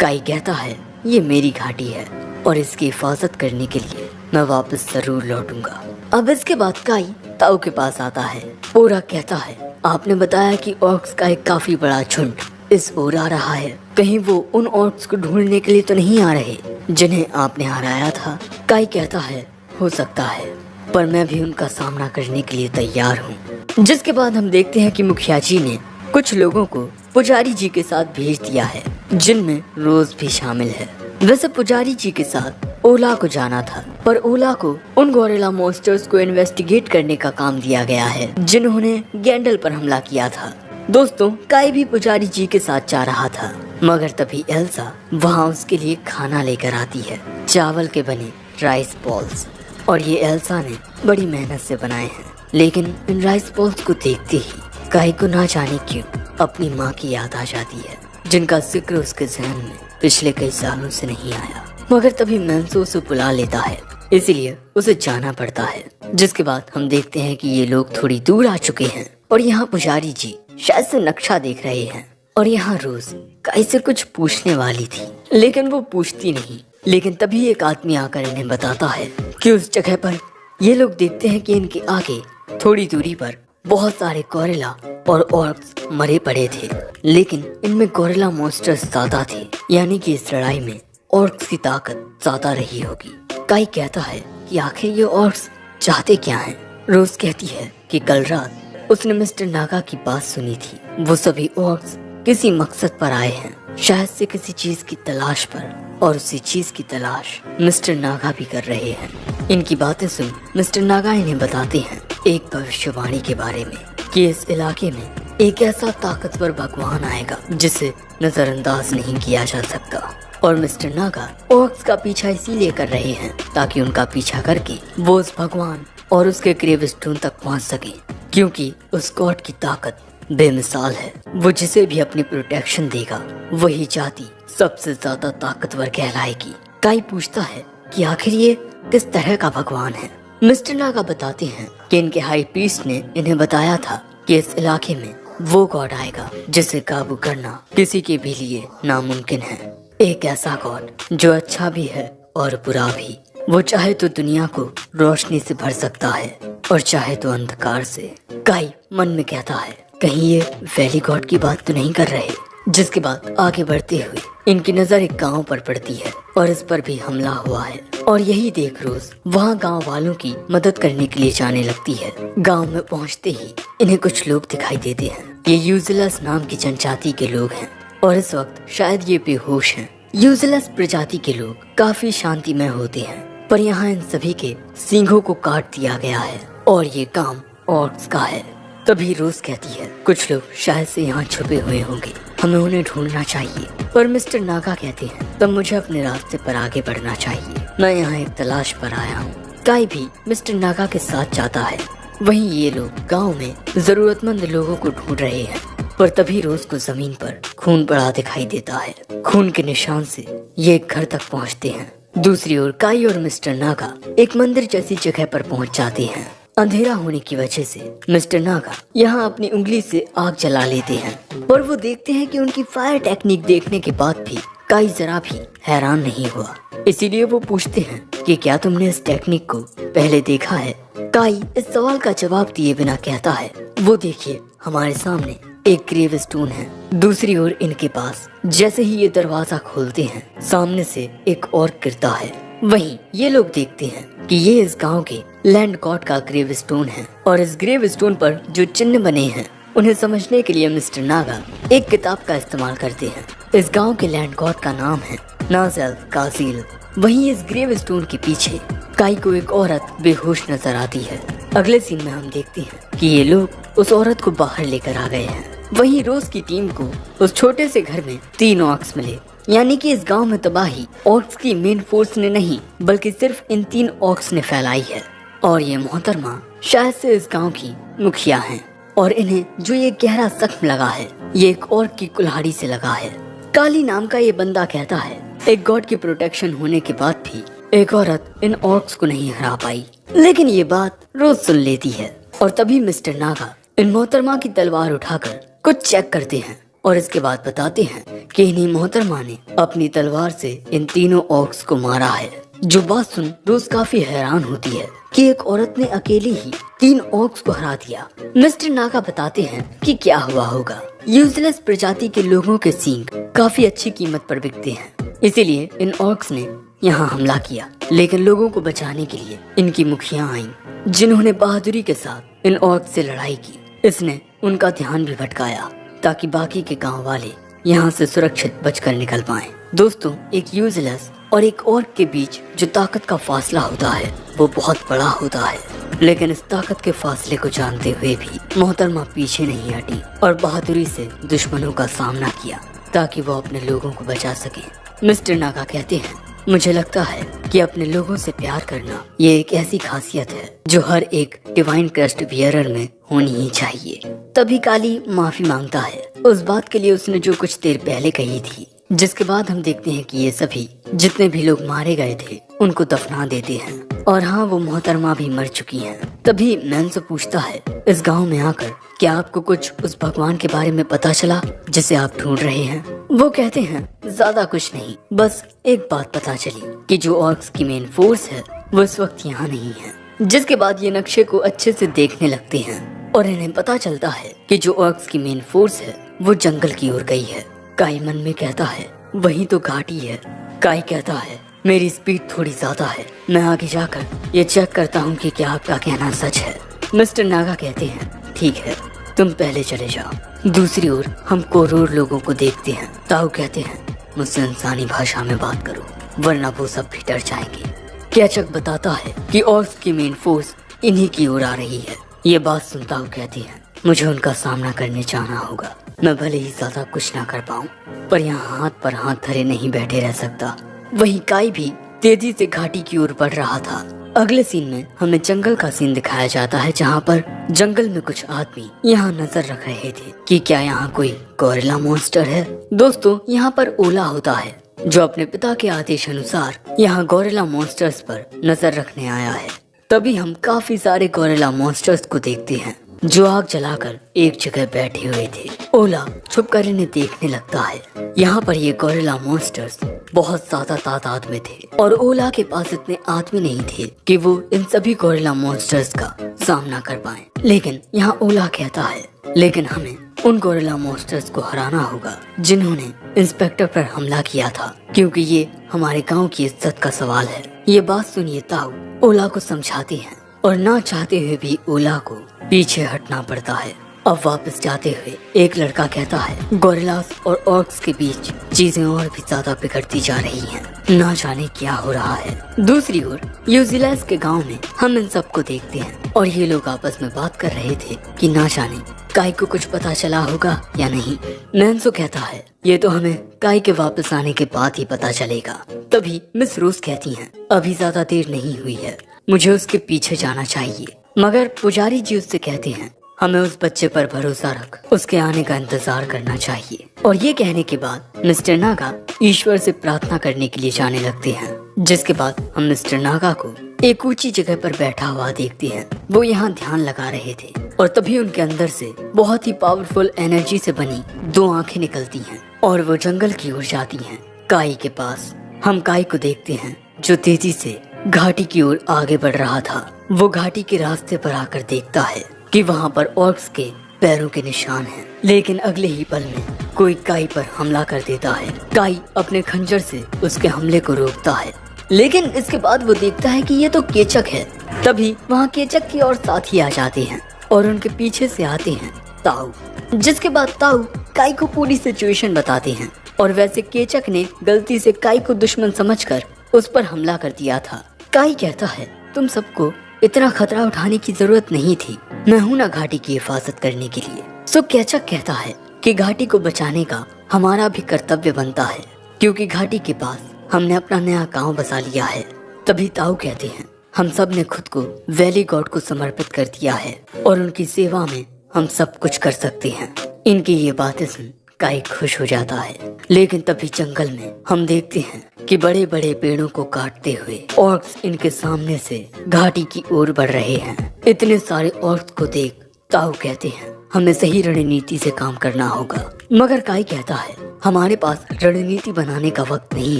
Speaker 1: काई कहता है ये मेरी घाटी है और इसकी हिफाजत करने के लिए मैं वापस जरूर लौटूंगा। अब इसके बाद काई ताऊ के पास आता है। ओरा कहता है आपने बताया कि ऑर्क्स का एक काफी बड़ा झुंड इस ओर आ रहा है, कहीं वो उन ऑर्क्स को ढूंढने के लिए तो नहीं आ रहे जिन्हें आपने हराया था? काई कहता है हो सकता है, पर मैं भी उनका सामना करने के लिए तैयार हूँ। जिसके बाद हम देखते हैं कि मुखिया जी ने कुछ लोगों को पुजारी जी के साथ भेज दिया है, जिनमें रोज भी शामिल है। वैसे पुजारी जी के साथ ओला को जाना था, पर ओला को उन गोरिल्ला मॉन्स्टर्स को इन्वेस्टिगेट करने का काम दिया गया है जिन्होंने गैंडल पर हमला किया था। दोस्तों काई भी पुजारी जी के साथ जा रहा था, मगर तभी एल्सा वहाँ उसके लिए खाना लेकर आती है, चावल के बने राइस बॉल्स। और ये एल्सा ने बड़ी मेहनत से बनाए हैं, लेकिन इन राइस बॉल्स को देखते ही काई को ना जाने क्यों अपनी माँ की याद आ जाती है, जिनका जिक्र उसके जहन में पिछले कई सालों से नहीं आया। मगर तभी मैंसो उसे बुला लेता है, इसलिए उसे जाना पड़ता है। जिसके बाद हम देखते हैं कि ये लोग थोड़ी दूर आ चुके हैं और यहाँ पुजारी जी शायद से नक्शा देख रहे हैं। और यहाँ रोज काई से कुछ पूछने वाली थी, लेकिन वो पूछती नहीं। लेकिन तभी एक आदमी आकर इन्हें बताता है कि उस जगह पर ये लोग देखते हैं कि इनके आगे थोड़ी दूरी पर बहुत सारे गोरिल्ला और ऑर्क्स मरे पड़े थे, लेकिन इनमें गोरिल्ला मॉन्स्टर्स ज्यादा थे, यानी कि इस लड़ाई में ऑर्क्स की ताकत ज्यादा रही होगी। काई कहता है कि आखिर ये ऑर्क्स चाहते क्या हैं? रोज कहती है कि कल रात उसने मिस्टर नागा की बात सुनी थी, वो सभी ऑर्क्स किसी मकसद पर आए हैं, शायद से किसी चीज की तलाश पर, और उसी चीज की तलाश मिस्टर नागा भी कर रहे हैं। इनकी बातें सुन मिस्टर नागा इन्हें बताते हैं एक भविष्यवाणी के बारे में कि इस इलाके में एक ऐसा ताकतवर भगवान आएगा जिसे नजरअंदाज नहीं किया जा सकता। और मिस्टर नागा ऑर्क्स का पीछा इसीलिए कर रहे हैं ताकि उनका पीछा करके वो उस भगवान और उसके ग्रेव स्टोन तक पहुंच सके, क्योंकि उस गॉड की ताकत बेमिसाल है। वो जिसे भी अपनी प्रोटेक्शन देगा वही जाति सबसे ज्यादा ताकतवर कहलाएगी। काई पूछता है कि आखिर ये किस तरह का भगवान है? मिस्टर नागा बताते हैं कि इनके हाई प्रीस्ट ने इन्हें बताया था कि इस इलाके में वो गॉड आएगा जिसे काबू करना किसी के भी लिए नामुमकिन है। एक ऐसा गॉड जो अच्छा भी है और बुरा भी। वो चाहे तो दुनिया को रोशनी से भर सकता है और चाहे तो अंधकार से। काई मन में कहता है कहीं ये वैली गॉड की बात तो नहीं कर रहे। जिसके बाद आगे बढ़ते हुए इनकी नजर एक गांव पर पड़ती है और इस पर भी हमला हुआ है। और यही देख रोज वहाँ गांव वालों की मदद करने के लिए जाने लगती है। गांव में पहुँचते ही इन्हें कुछ लोग दिखाई देते हैं। ये यूजलस नाम की जनजाति के लोग हैं और इस वक्त शायद ये बेहोश हैं। यूजलस प्रजाति के लोग काफी शांतिमय होते हैं, पर यहाँ इन सभी के सींगों को काट दिया गया है और ये काम ऑर्क्स का है। तभी रोज कहती है कुछ लोग शायद से यहाँ छुपे हुए होंगे, हमें उन्हें ढूंढना चाहिए। पर मिस्टर नागा कहते हैं तब मुझे अपने रास्ते पर आगे बढ़ना चाहिए, मैं यहाँ एक तलाश पर आया हूँ। काई भी मिस्टर नागा के साथ जाता है। वहीं ये लोग गांव में जरूरतमंद लोगों को ढूंढ रहे हैं, पर तभी रोज को जमीन पर खून पड़ा दिखाई देता है। खून के निशान से ये एक घर तक पहुँचते हैं। दूसरी ओर काई और मिस्टर नागा एक मंदिर जैसी जगह पर पहुँच जाते हैं। अंधेरा होने की वजह से मिस्टर नागा यहाँ अपनी उंगली से आग जला लेते हैं और वो देखते हैं कि उनकी फायर टेक्निक देखने के बाद भी काई जरा भी हैरान नहीं हुआ। इसीलिए वो पूछते हैं कि क्या तुमने इस टेक्निक को पहले देखा है? काई इस सवाल का जवाब दिए बिना कहता है वो देखिए हमारे सामने एक ग्रेव स्टोन है। दूसरी ओर इनके पास जैसे ही ये दरवाजा खोलते हैं सामने से एक और गिरता है। वहीं ये लोग देखते हैं कि ये इस गांव के लैंड गॉड का ग्रेव स्टोन है और इस ग्रेव स्टोन पर जो चिन्ह बने हैं उन्हें समझने के लिए मिस्टर नागा एक किताब का इस्तेमाल करते हैं। इस गांव के लैंड गॉड का नाम है नाज़ेल काजील। वहीं इस ग्रेव स्टोन के पीछे काई को एक औरत बेहोश नजर आती है अगले सीन में हम देखते हैं कि ये लोग उस औरत को बाहर लेकर आ गए हैं। वहीं रोज की टीम को उस छोटे से घर में 3 ऑर्क्स मिले, यानी कि इस गांव में तबाही ऑर्क्स की मेन फोर्स ने नहीं बल्कि सिर्फ इन 3 ऑर्क्स ने फैलाई है। और ये मोहतरमा शायद से इस गांव की मुखिया हैं और इन्हें जो ये गहरा जख्म लगा है ये एक ऑर्क की कुल्हाड़ी से लगा है। काली नाम का ये बंदा कहता है एक गॉड की प्रोटेक्शन होने के बाद भी एक औरत इन ऑर्क्स को नहीं हरा पाई। लेकिन ये बात रोज सुन लेती है और तभी मिस्टर नागा इन मोहतरमा की तलवार उठाकर कुछ चेक करते हैं और इसके बाद बताते हैं कि इन्हीं मोहतरमा ने अपनी तलवार से इन तीनों ऑर्क्स को मारा है। जो बात सुन रोज काफी हैरान होती है कि एक औरत ने अकेली ही 3 ऑर्क्स को हरा दिया। मिस्टर नागा बताते हैं कि क्या हुआ होगा। यूजलेस प्रजाति के लोगों के सींग काफी अच्छी कीमत पर बिकते हैं, इसीलिए इन ऑर्क्स ने यहाँ हमला किया। लेकिन लोगों को बचाने के लिए इनकी मुखिया आईं, जिन्होंने बहादुरी के साथ इन ऑर्क्स से लड़ाई की। इसने उनका ध्यान भी भटकाया ताकि बाकी के गांव वाले यहाँ से सुरक्षित बचकर निकल पाएं। दोस्तों, एक यूजलेस और एक ऑर्क के बीच जो ताकत का फासला होता है वो बहुत बड़ा होता है। लेकिन इस ताकत के फासले को जानते हुए भी मोहतरमा पीछे नहीं हटी और बहादुरी से दुश्मनों का सामना किया ताकि वो अपने लोगों को बचा सके। मिस्टर नागा कहते हैं मुझे लगता है कि अपने लोगों से प्यार करना ये एक ऐसी खासियत है जो हर एक डिवाइन क्रस्ट बियरर में होनी ही चाहिए। तभी काली माफी मांगता है उस बात के लिए उसने जो कुछ देर पहले कही थी, जिसके बाद हम देखते हैं कि ये सभी जितने भी लोग मारे गए थे उनको दफना देते हैं। और हाँ, वो मोहतरमा भी मर चुकी हैं। तभी मैन से पूछता है इस गांव में आकर क्या आपको कुछ उस भगवान के बारे में पता चला जिसे आप ढूंढ रहे हैं? वो कहते हैं ज्यादा कुछ नहीं, बस एक बात पता चली कि जो ऑर्क्स की मेन फोर्स है वो इस वक्त यहाँ नहीं है। जिसके बाद ये नक्शे को अच्छे से देखने लगते हैं और इन्हें पता चलता है कि जो ऑर्क्स की मेन फोर्स है वो जंगल की ओर गई है। काई मन में कहता है वही तो घाटी है। काई कहता है मेरी स्पीड थोड़ी ज्यादा है, मैं आगे जाकर ये चेक करता हूँ कि क्या आपका कहना सच है। मिस्टर नागा कहते हैं ठीक है, तुम पहले चले जाओ। दूसरी ओर हम कोरोर लोगों को देखते हैं। ताऊ कहते हैं मुझसे इंसानी भाषा में बात करो वरना वो सब भी डर जाएंगे। कैचक बताता है कि ऑर्क्स की मेन फोर्स इन्हीं की ओर आ रही है। ये बात सुनता हूँ कहती है मुझे उनका सामना करने जाना होगा। मैं भले ही ज्यादा कुछ ना कर पाऊँ पर यहाँ हाथ पर हाथ धरे नहीं बैठे रह सकता। वहीं काई भी तेजी से घाटी की ओर बढ़ रहा था। अगले सीन में हमें जंगल का सीन दिखाया जाता है जहाँ पर जंगल में कुछ आदमी यहाँ नजर रख रहे थे कि क्या यहाँ कोई गोरिल्ला मॉन्स्टर है। दोस्तों, यहाँ पर ओला होता है जो अपने पिता के आदेश अनुसार यहाँ गोरिल्ला मॉन्स्टर्स पर नजर रखने आया है। तभी हम काफी सारे गोरिल्ला मॉन्स्टर्स को देखते हैं जो आग जलाकर एक जगह बैठे हुए थे। ओला छुप कर इन्हें देखने लगता है। यहाँ पर ये गोरिल्ला मॉन्स्टर्स बहुत ज्यादा तादाद में थे और ओला के पास इतने आदमी नहीं थे कि वो इन सभी गोरिल्ला मॉन्स्टर्स का सामना कर पाए। लेकिन यहाँ ओला कहता है लेकिन हमें उन गोरिल्ला मॉन्स्टर्स को हराना होगा जिन्होंने इंस्पेक्टर पर हमला किया था, क्योंकि ये हमारे गांव की इज्जत का सवाल है। ये बात सुनिए ताऊ ओला को समझाते हैं और ना चाहते हुए भी ओला को पीछे हटना पड़ता है। अब वापस जाते हुए एक लड़का कहता है गोरिल्लास और ऑर्क्स के बीच चीजें और भी ज्यादा बिगड़ती जा रही हैं, ना जाने क्या हो रहा है। दूसरी ओर यूजिलेस के गांव में हम इन सबको देखते हैं और ये लोग आपस में बात कर रहे थे कि ना जाने काई को कुछ पता चला होगा या नहीं। नैन्सो कहता है ये तो हमें काई के वापस आने के बाद ही पता चलेगा। तभी मिस रोज कहती हैं अभी ज्यादा देर नहीं हुई है, मुझे उसके पीछे जाना चाहिए। मगर पुजारी जी उससे कहते हैं हमें उस बच्चे पर भरोसा रख, उसके आने का इंतजार करना चाहिए। और ये कहने के बाद मिस्टर नागा ईश्वर से प्रार्थना करने के लिए जाने लगते हैं। जिसके बाद हम मिस्टर नागा को एक ऊंची जगह पर बैठा हुआ देखते हैं। वो यहाँ ध्यान लगा रहे थे और तभी उनके अंदर से बहुत ही पावरफुल एनर्जी से बनी 2 आंखें निकलती हैं और वो जंगल की ओर जाती हैं काई के पास। हम काई को देखते हैं जो तेजी से घाटी की ओर आगे बढ़ रहा था। वो घाटी के रास्ते पर आकर देखता है कि वहाँ पर ऑर्क्स के पैरों के निशान हैं। लेकिन अगले ही पल में कोई काई पर हमला कर देता है। काई अपने खंजर से उसके हमले को रोकता है, लेकिन इसके बाद वो देखता है कि ये तो केचक है। तभी वहाँ केचक की और साथी आ जाते हैं और उनके पीछे से आते हैं ताऊ। जिसके बाद ताऊ काई को पूरी सिचुएशन बताते हैं और वैसे केचक ने गलती से काई को दुश्मन समझकर उस पर हमला कर दिया था। काई कहता है तुम सबको इतना खतरा उठाने की जरूरत नहीं थी। मैं हूं ना घाटी की हिफाजत करने के लिए। सो केचक कहता है कि घाटी को बचाने का हमारा भी कर्तव्य बनता है, क्योंकि घाटी के पास हमने अपना नया गांव बसा लिया है। तभी ताऊ कहते हैं, हम सब ने खुद को वैली गॉड को समर्पित कर दिया है और उनकी सेवा में हम सब कुछ कर सकते हैं। इनकी ये बातें सुन काई खुश हो जाता है। लेकिन तभी जंगल में हम देखते हैं कि बड़े बड़े पेड़ों को काटते हुए ऑर्क्स इनके सामने से घाटी की ओर बढ़ रहे हैं। इतने सारे ऑर्क्स को देख ताऊ कहते हैं, हमें सही रणनीति से काम करना होगा। मगर काई कहता है, हमारे पास रणनीति बनाने का वक्त नहीं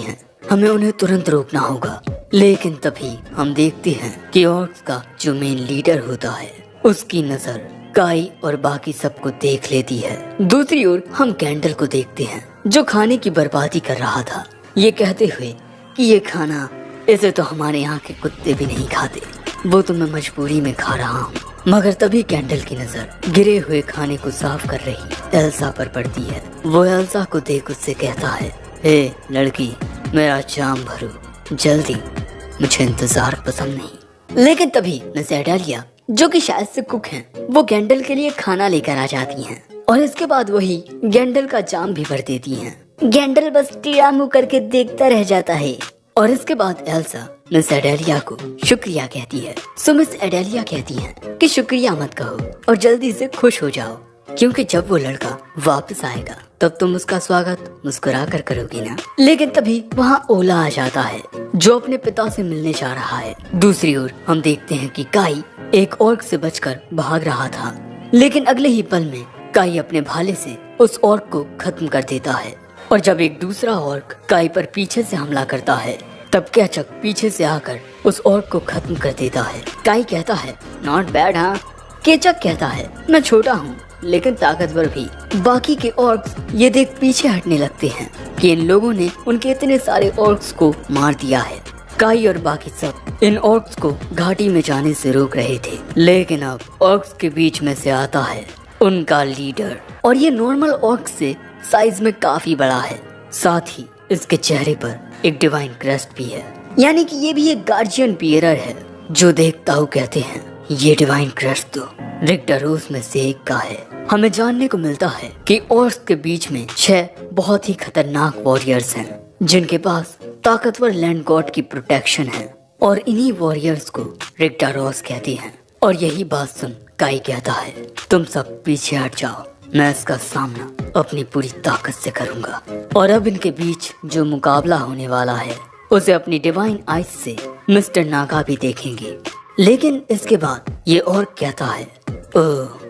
Speaker 1: है, हमें उन्हें तुरंत रोकना होगा। लेकिन तभी हम देखते हैं कि ऑर्क्स का जो मेन लीडर होता है उसकी नजर काई और बाकी सबको देख लेती है। दूसरी ओर हम कैंडल को देखते हैं जो खाने की बर्बादी कर रहा था, ये कहते हुए कि ये खाना, इसे तो हमारे यहाँ के कुत्ते भी नहीं खाते, वो तो मैं मजबूरी में खा रहा हूँ। मगर तभी कैंडल की नजर गिरे हुए खाने को साफ कर रही एल्सा पर पड़ती है। वो एल्सा को देख उससे कहता है, हे लड़की, मेरा जाम भरो जल्दी, मुझे इंतजार पसंद नहीं। लेकिन तभी मिस एडालिया, जो कि शायद से कुक हैं, वो गैंडल के लिए खाना लेकर आ जाती हैं और इसके बाद वही गैंडल का जाम भी भर देती हैं। गैंडल बस टीड़ा मुंह करके देखता रह जाता है और इसके बाद एल्सा मिस एडेलिया को शुक्रिया कहती है। सो मिस एडेलिया कहती हैं कि शुक्रिया मत कहो और जल्दी से खुश हो जाओ, क्योंकि जब वो लड़का वापस आएगा तब तुम उसका स्वागत मुस्कुरा कर करोगी ना। लेकिन तभी वहाँ ओला आ जाता है जो अपने पिता से मिलने जा रहा है। दूसरी ओर हम देखते हैं कि काई एक ऑर्क से बचकर भाग रहा था, लेकिन अगले ही पल में काई अपने भाले से उस ऑर्क को खत्म कर देता है। और जब एक दूसरा ऑर्क काई पर पीछे से हमला करता है तब केचक पीछे से आकर उस ऑर्क को खत्म कर देता है। काई कहता है, नॉट बैड हाँ। केचक कहता है, मैं छोटा हूँ लेकिन ताकतवर भी। बाकी के ऑर्क्स ये देख पीछे हटने लगते हैं कि इन लोगों ने उनके इतने सारे ऑर्क्स को मार दिया है। काई और बाकी सब इन ऑर्क्स को घाटी में जाने से रोक रहे थे, लेकिन अब ऑर्क्स के बीच में से आता है उनका लीडर, और ये नॉर्मल ऑर्क्स से साइज में काफी बड़ा है। साथ ही इसके चेहरे पर एक डिवाइन क्रेस्ट भी है, यानी कि ये भी एक गार्जियन बियरर है। जो देखता हूँ कहते हैं, ये डिवाइन क्रेस्ट तो रिक्टरोस में से एक का है। हमें जानने को मिलता है कि ऑर्क्स के बीच में 6 बहुत ही खतरनाक वॉरियर्स हैं जिनके पास ताकतवर लैंड गॉड की प्रोटेक्शन है, और इन्हीं वॉरियर्स को रिक्टरोस कहते हैं। और यही बात सुन काई कहता है, तुम सब पीछे हट जाओ, मैं इसका सामना अपनी पूरी ताकत से करूंगा। और अब इनके बीच जो मुकाबला होने वाला है उसे अपनी डिवाइन आइज से मिस्टर नागा भी देखेंगे। लेकिन इसके बाद ये और कहता है, ओह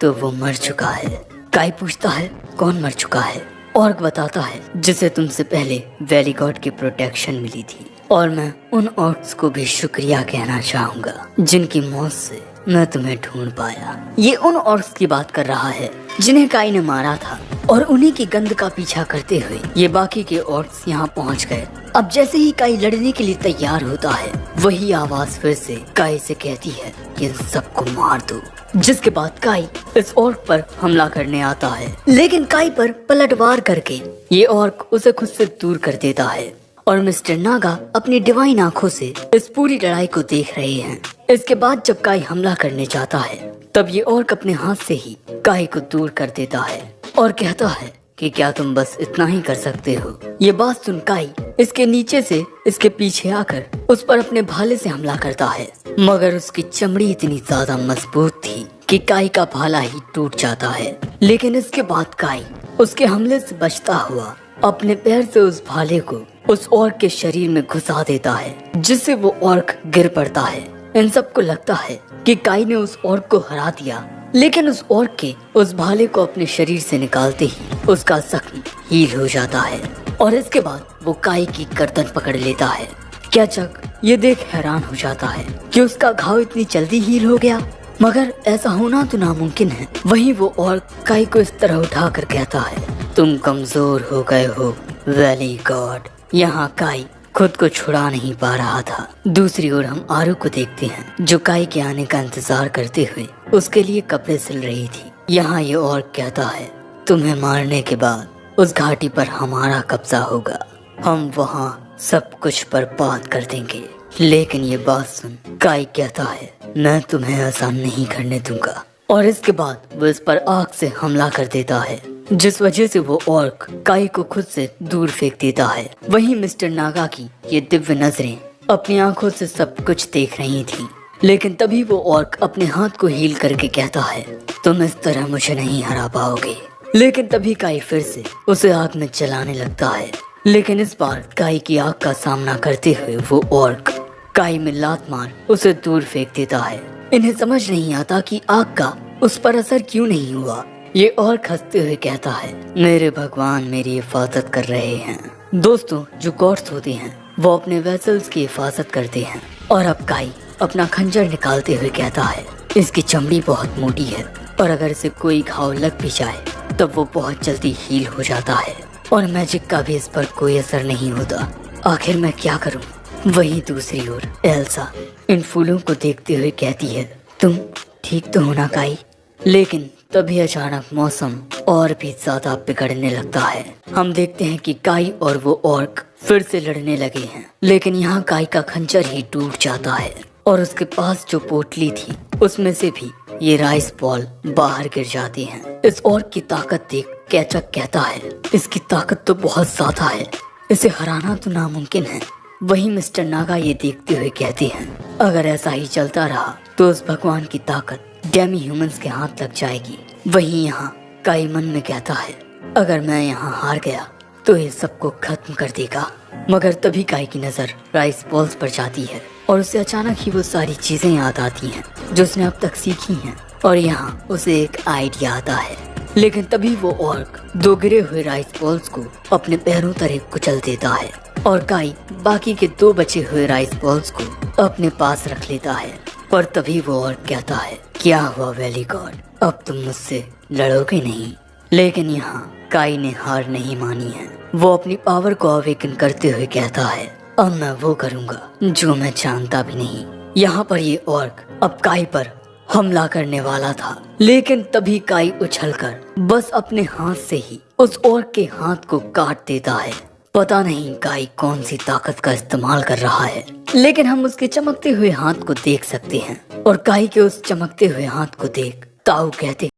Speaker 1: तो वो मर चुका है। काई पूछता है, कौन मर चुका है? ऑर्क बताता है, जिसे तुमसे पहले वैली गॉड की प्रोटेक्शन मिली थी, और मैं उन ऑर्क्स को भी शुक्रिया कहना चाहूंगा जिनकी मौत से मैं तुम्हें ढूंढ पाया। ये उन ऑर्क्स की बात कर रहा है जिन्हें काई ने मारा था, और उन्हीं की गंध का पीछा करते हुए ये बाकी के ऑर्क्स यहाँ पहुँच गए। अब जैसे ही काई लड़ने के लिए तैयार होता है, वही आवाज फिर से काई से कहती है कि इन सबको मार दो। जिसके बाद काई इस ऑर्क पर हमला करने आता है, लेकिन काई पर पलटवार करके ये ऑर्क उसे खुद से दूर कर देता है। और मिस्टर नागा अपनी डिवाइन आंखों से इस पूरी लड़ाई को देख रहे हैं। इसके बाद जब काई हमला करने जाता है तब ये ऑर्क अपने हाथ से ही काई को दूर कर देता है और कहता है कि क्या तुम बस इतना ही कर सकते हो। ये बात सुन काई इसके नीचे से इसके पीछे आकर उस पर अपने भाले से हमला करता है, मगर उसकी चमड़ी इतनी ज्यादा मजबूत थी कि काई का भाला ही टूट जाता है। लेकिन इसके बाद काई उसके हमले से बचता हुआ अपने पैर से उस भाले को उस ऑर्क के शरीर में घुसा देता है, जिससे वो ऑर्क गिर पड़ता है। इन सबको लगता है कि काई ने उस ऑर्क को हरा दिया, लेकिन उस ऑर्क के उस भाले को अपने शरीर से निकालते ही उसका जख्म हील हो जाता है, और इसके बाद वो काई की गर्दन पकड़ लेता है। केचक ये देख हैरान हो जाता है कि उसका घाव इतनी जल्दी हील हो गया, मगर ऐसा होना तो नामुमकिन है। वहीं वो ऑर्क काई को इस तरह उठाकर कहता है, तुम कमजोर हो गए हो वैली गॉड। यहाँ काई खुद को छुड़ा नहीं पा रहा था। दूसरी ओर हम आरू को देखते हैं जो काई के आने का इंतजार करते हुए उसके लिए कपड़े सिल रही थी। यहाँ ये ऑर्क कहता है, तुम्हें मारने के बाद उस घाटी पर हमारा कब्जा होगा, हम वहाँ सब कुछ बर्बाद कर देंगे। लेकिन ये बात सुन, काई कहता है मैं तुम्हें आसान नहीं करने दूंगा। और इसके बाद वो इस पर आग से हमला कर देता है, जिस वजह से वो ऑर्क काई को खुद से दूर फेंक देता है। वहीं मिस्टर नागा की ये दिव्य नजरें अपनी आंखों से सब कुछ देख रही थी। लेकिन तभी वो ऑर्क अपने हाथ को हील करके कहता है तुम इस तरह मुझे नहीं हरा पाओगे। लेकिन तभी काई फिर से उसे आग में जलाने लगता है। लेकिन इस बार काई की आग का सामना करते हुए वो ऑर्क काई में लात मार उसे दूर फेंक देता है। इन्हें समझ नहीं आता कि आग का उस पर असर क्यों नहीं हुआ। ये ऑर्क हंसते हुए कहता है मेरे भगवान मेरी हिफाजत कर रहे हैं। दोस्तों, जो गॉड्स होते हैं वो अपने वेसल्स की हिफाजत करते हैं। और अब काई अपना खंजर निकालते हुए कहता है इसकी चमड़ी बहुत मोटी है और अगर इसे कोई घाव लग भी जाए तब वो बहुत जल्दी हील हो जाता है और मैजिक का भी इस पर कोई असर नहीं होता। आखिर मैं क्या करूं? वहीं दूसरी ओर एल्सा इन फूलों को देखते हुए कहती है तुम ठीक तो हो ना काई? लेकिन तभी अचानक मौसम और भी ज्यादा बिगड़ने लगता है। हम देखते हैं कि काई और वो ऑर्क फिर से लड़ने लगे हैं। लेकिन यहाँ काई का खंजर ही टूट जाता है और उसके पास जो पोटली थी उसमें से भी ये राइस बॉल बाहर गिर जाती हैं। इस ऑर्क की ताकत देख कैचक कहता है इसकी ताकत तो बहुत ज्यादा है, इसे हराना तो नामुमकिन है। वहीं मिस्टर नागा ये देखते हुए कहते हैं अगर ऐसा ही चलता रहा तो उस भगवान की ताकत डेमी ह्यूमंस के हाथ लग जाएगी। वहीं यहाँ काई मन में कहता है अगर मैं यहाँ हार गया तो ये सबको खत्म कर देगा। मगर तभी काई की नजर राइस बॉल्स पर जाती है और उसे अचानक ही वो सारी चीजें याद आती हैं जो उसने अब तक सीखी हैं और यहाँ उसे एक आइडिया आता है। लेकिन तभी वो ऑर्क दो गिरे हुए राइस बॉल्स को अपने पैरों तले कुचल देता है और काई बाकी के दो बचे हुए राइस बॉल्स को अपने पास रख लेता है। पर तभी वो ऑर्क कहता है क्या हुआ वैली गॉड, अब तुम मुझसे लड़ोगे नहीं? लेकिन यहाँ काई ने हार नहीं मानी है। वो अपनी पावर को अवेकन करते हुए कहता है अब मैं वो करूँगा जो मैं जानता भी नहीं। यहाँ पर ये ऑर्क अब काई पर हमला करने वाला था, लेकिन तभी काई उछलकर बस अपने हाथ से ही उस ऑर्क के हाथ को काट देता है। पता नहीं काई कौन सी ताकत का इस्तेमाल कर रहा है, लेकिन हम उसके चमकते हुए हाथ को देख सकते हैं और काई के उस चमकते हुए हाथ को देख ताऊ कहते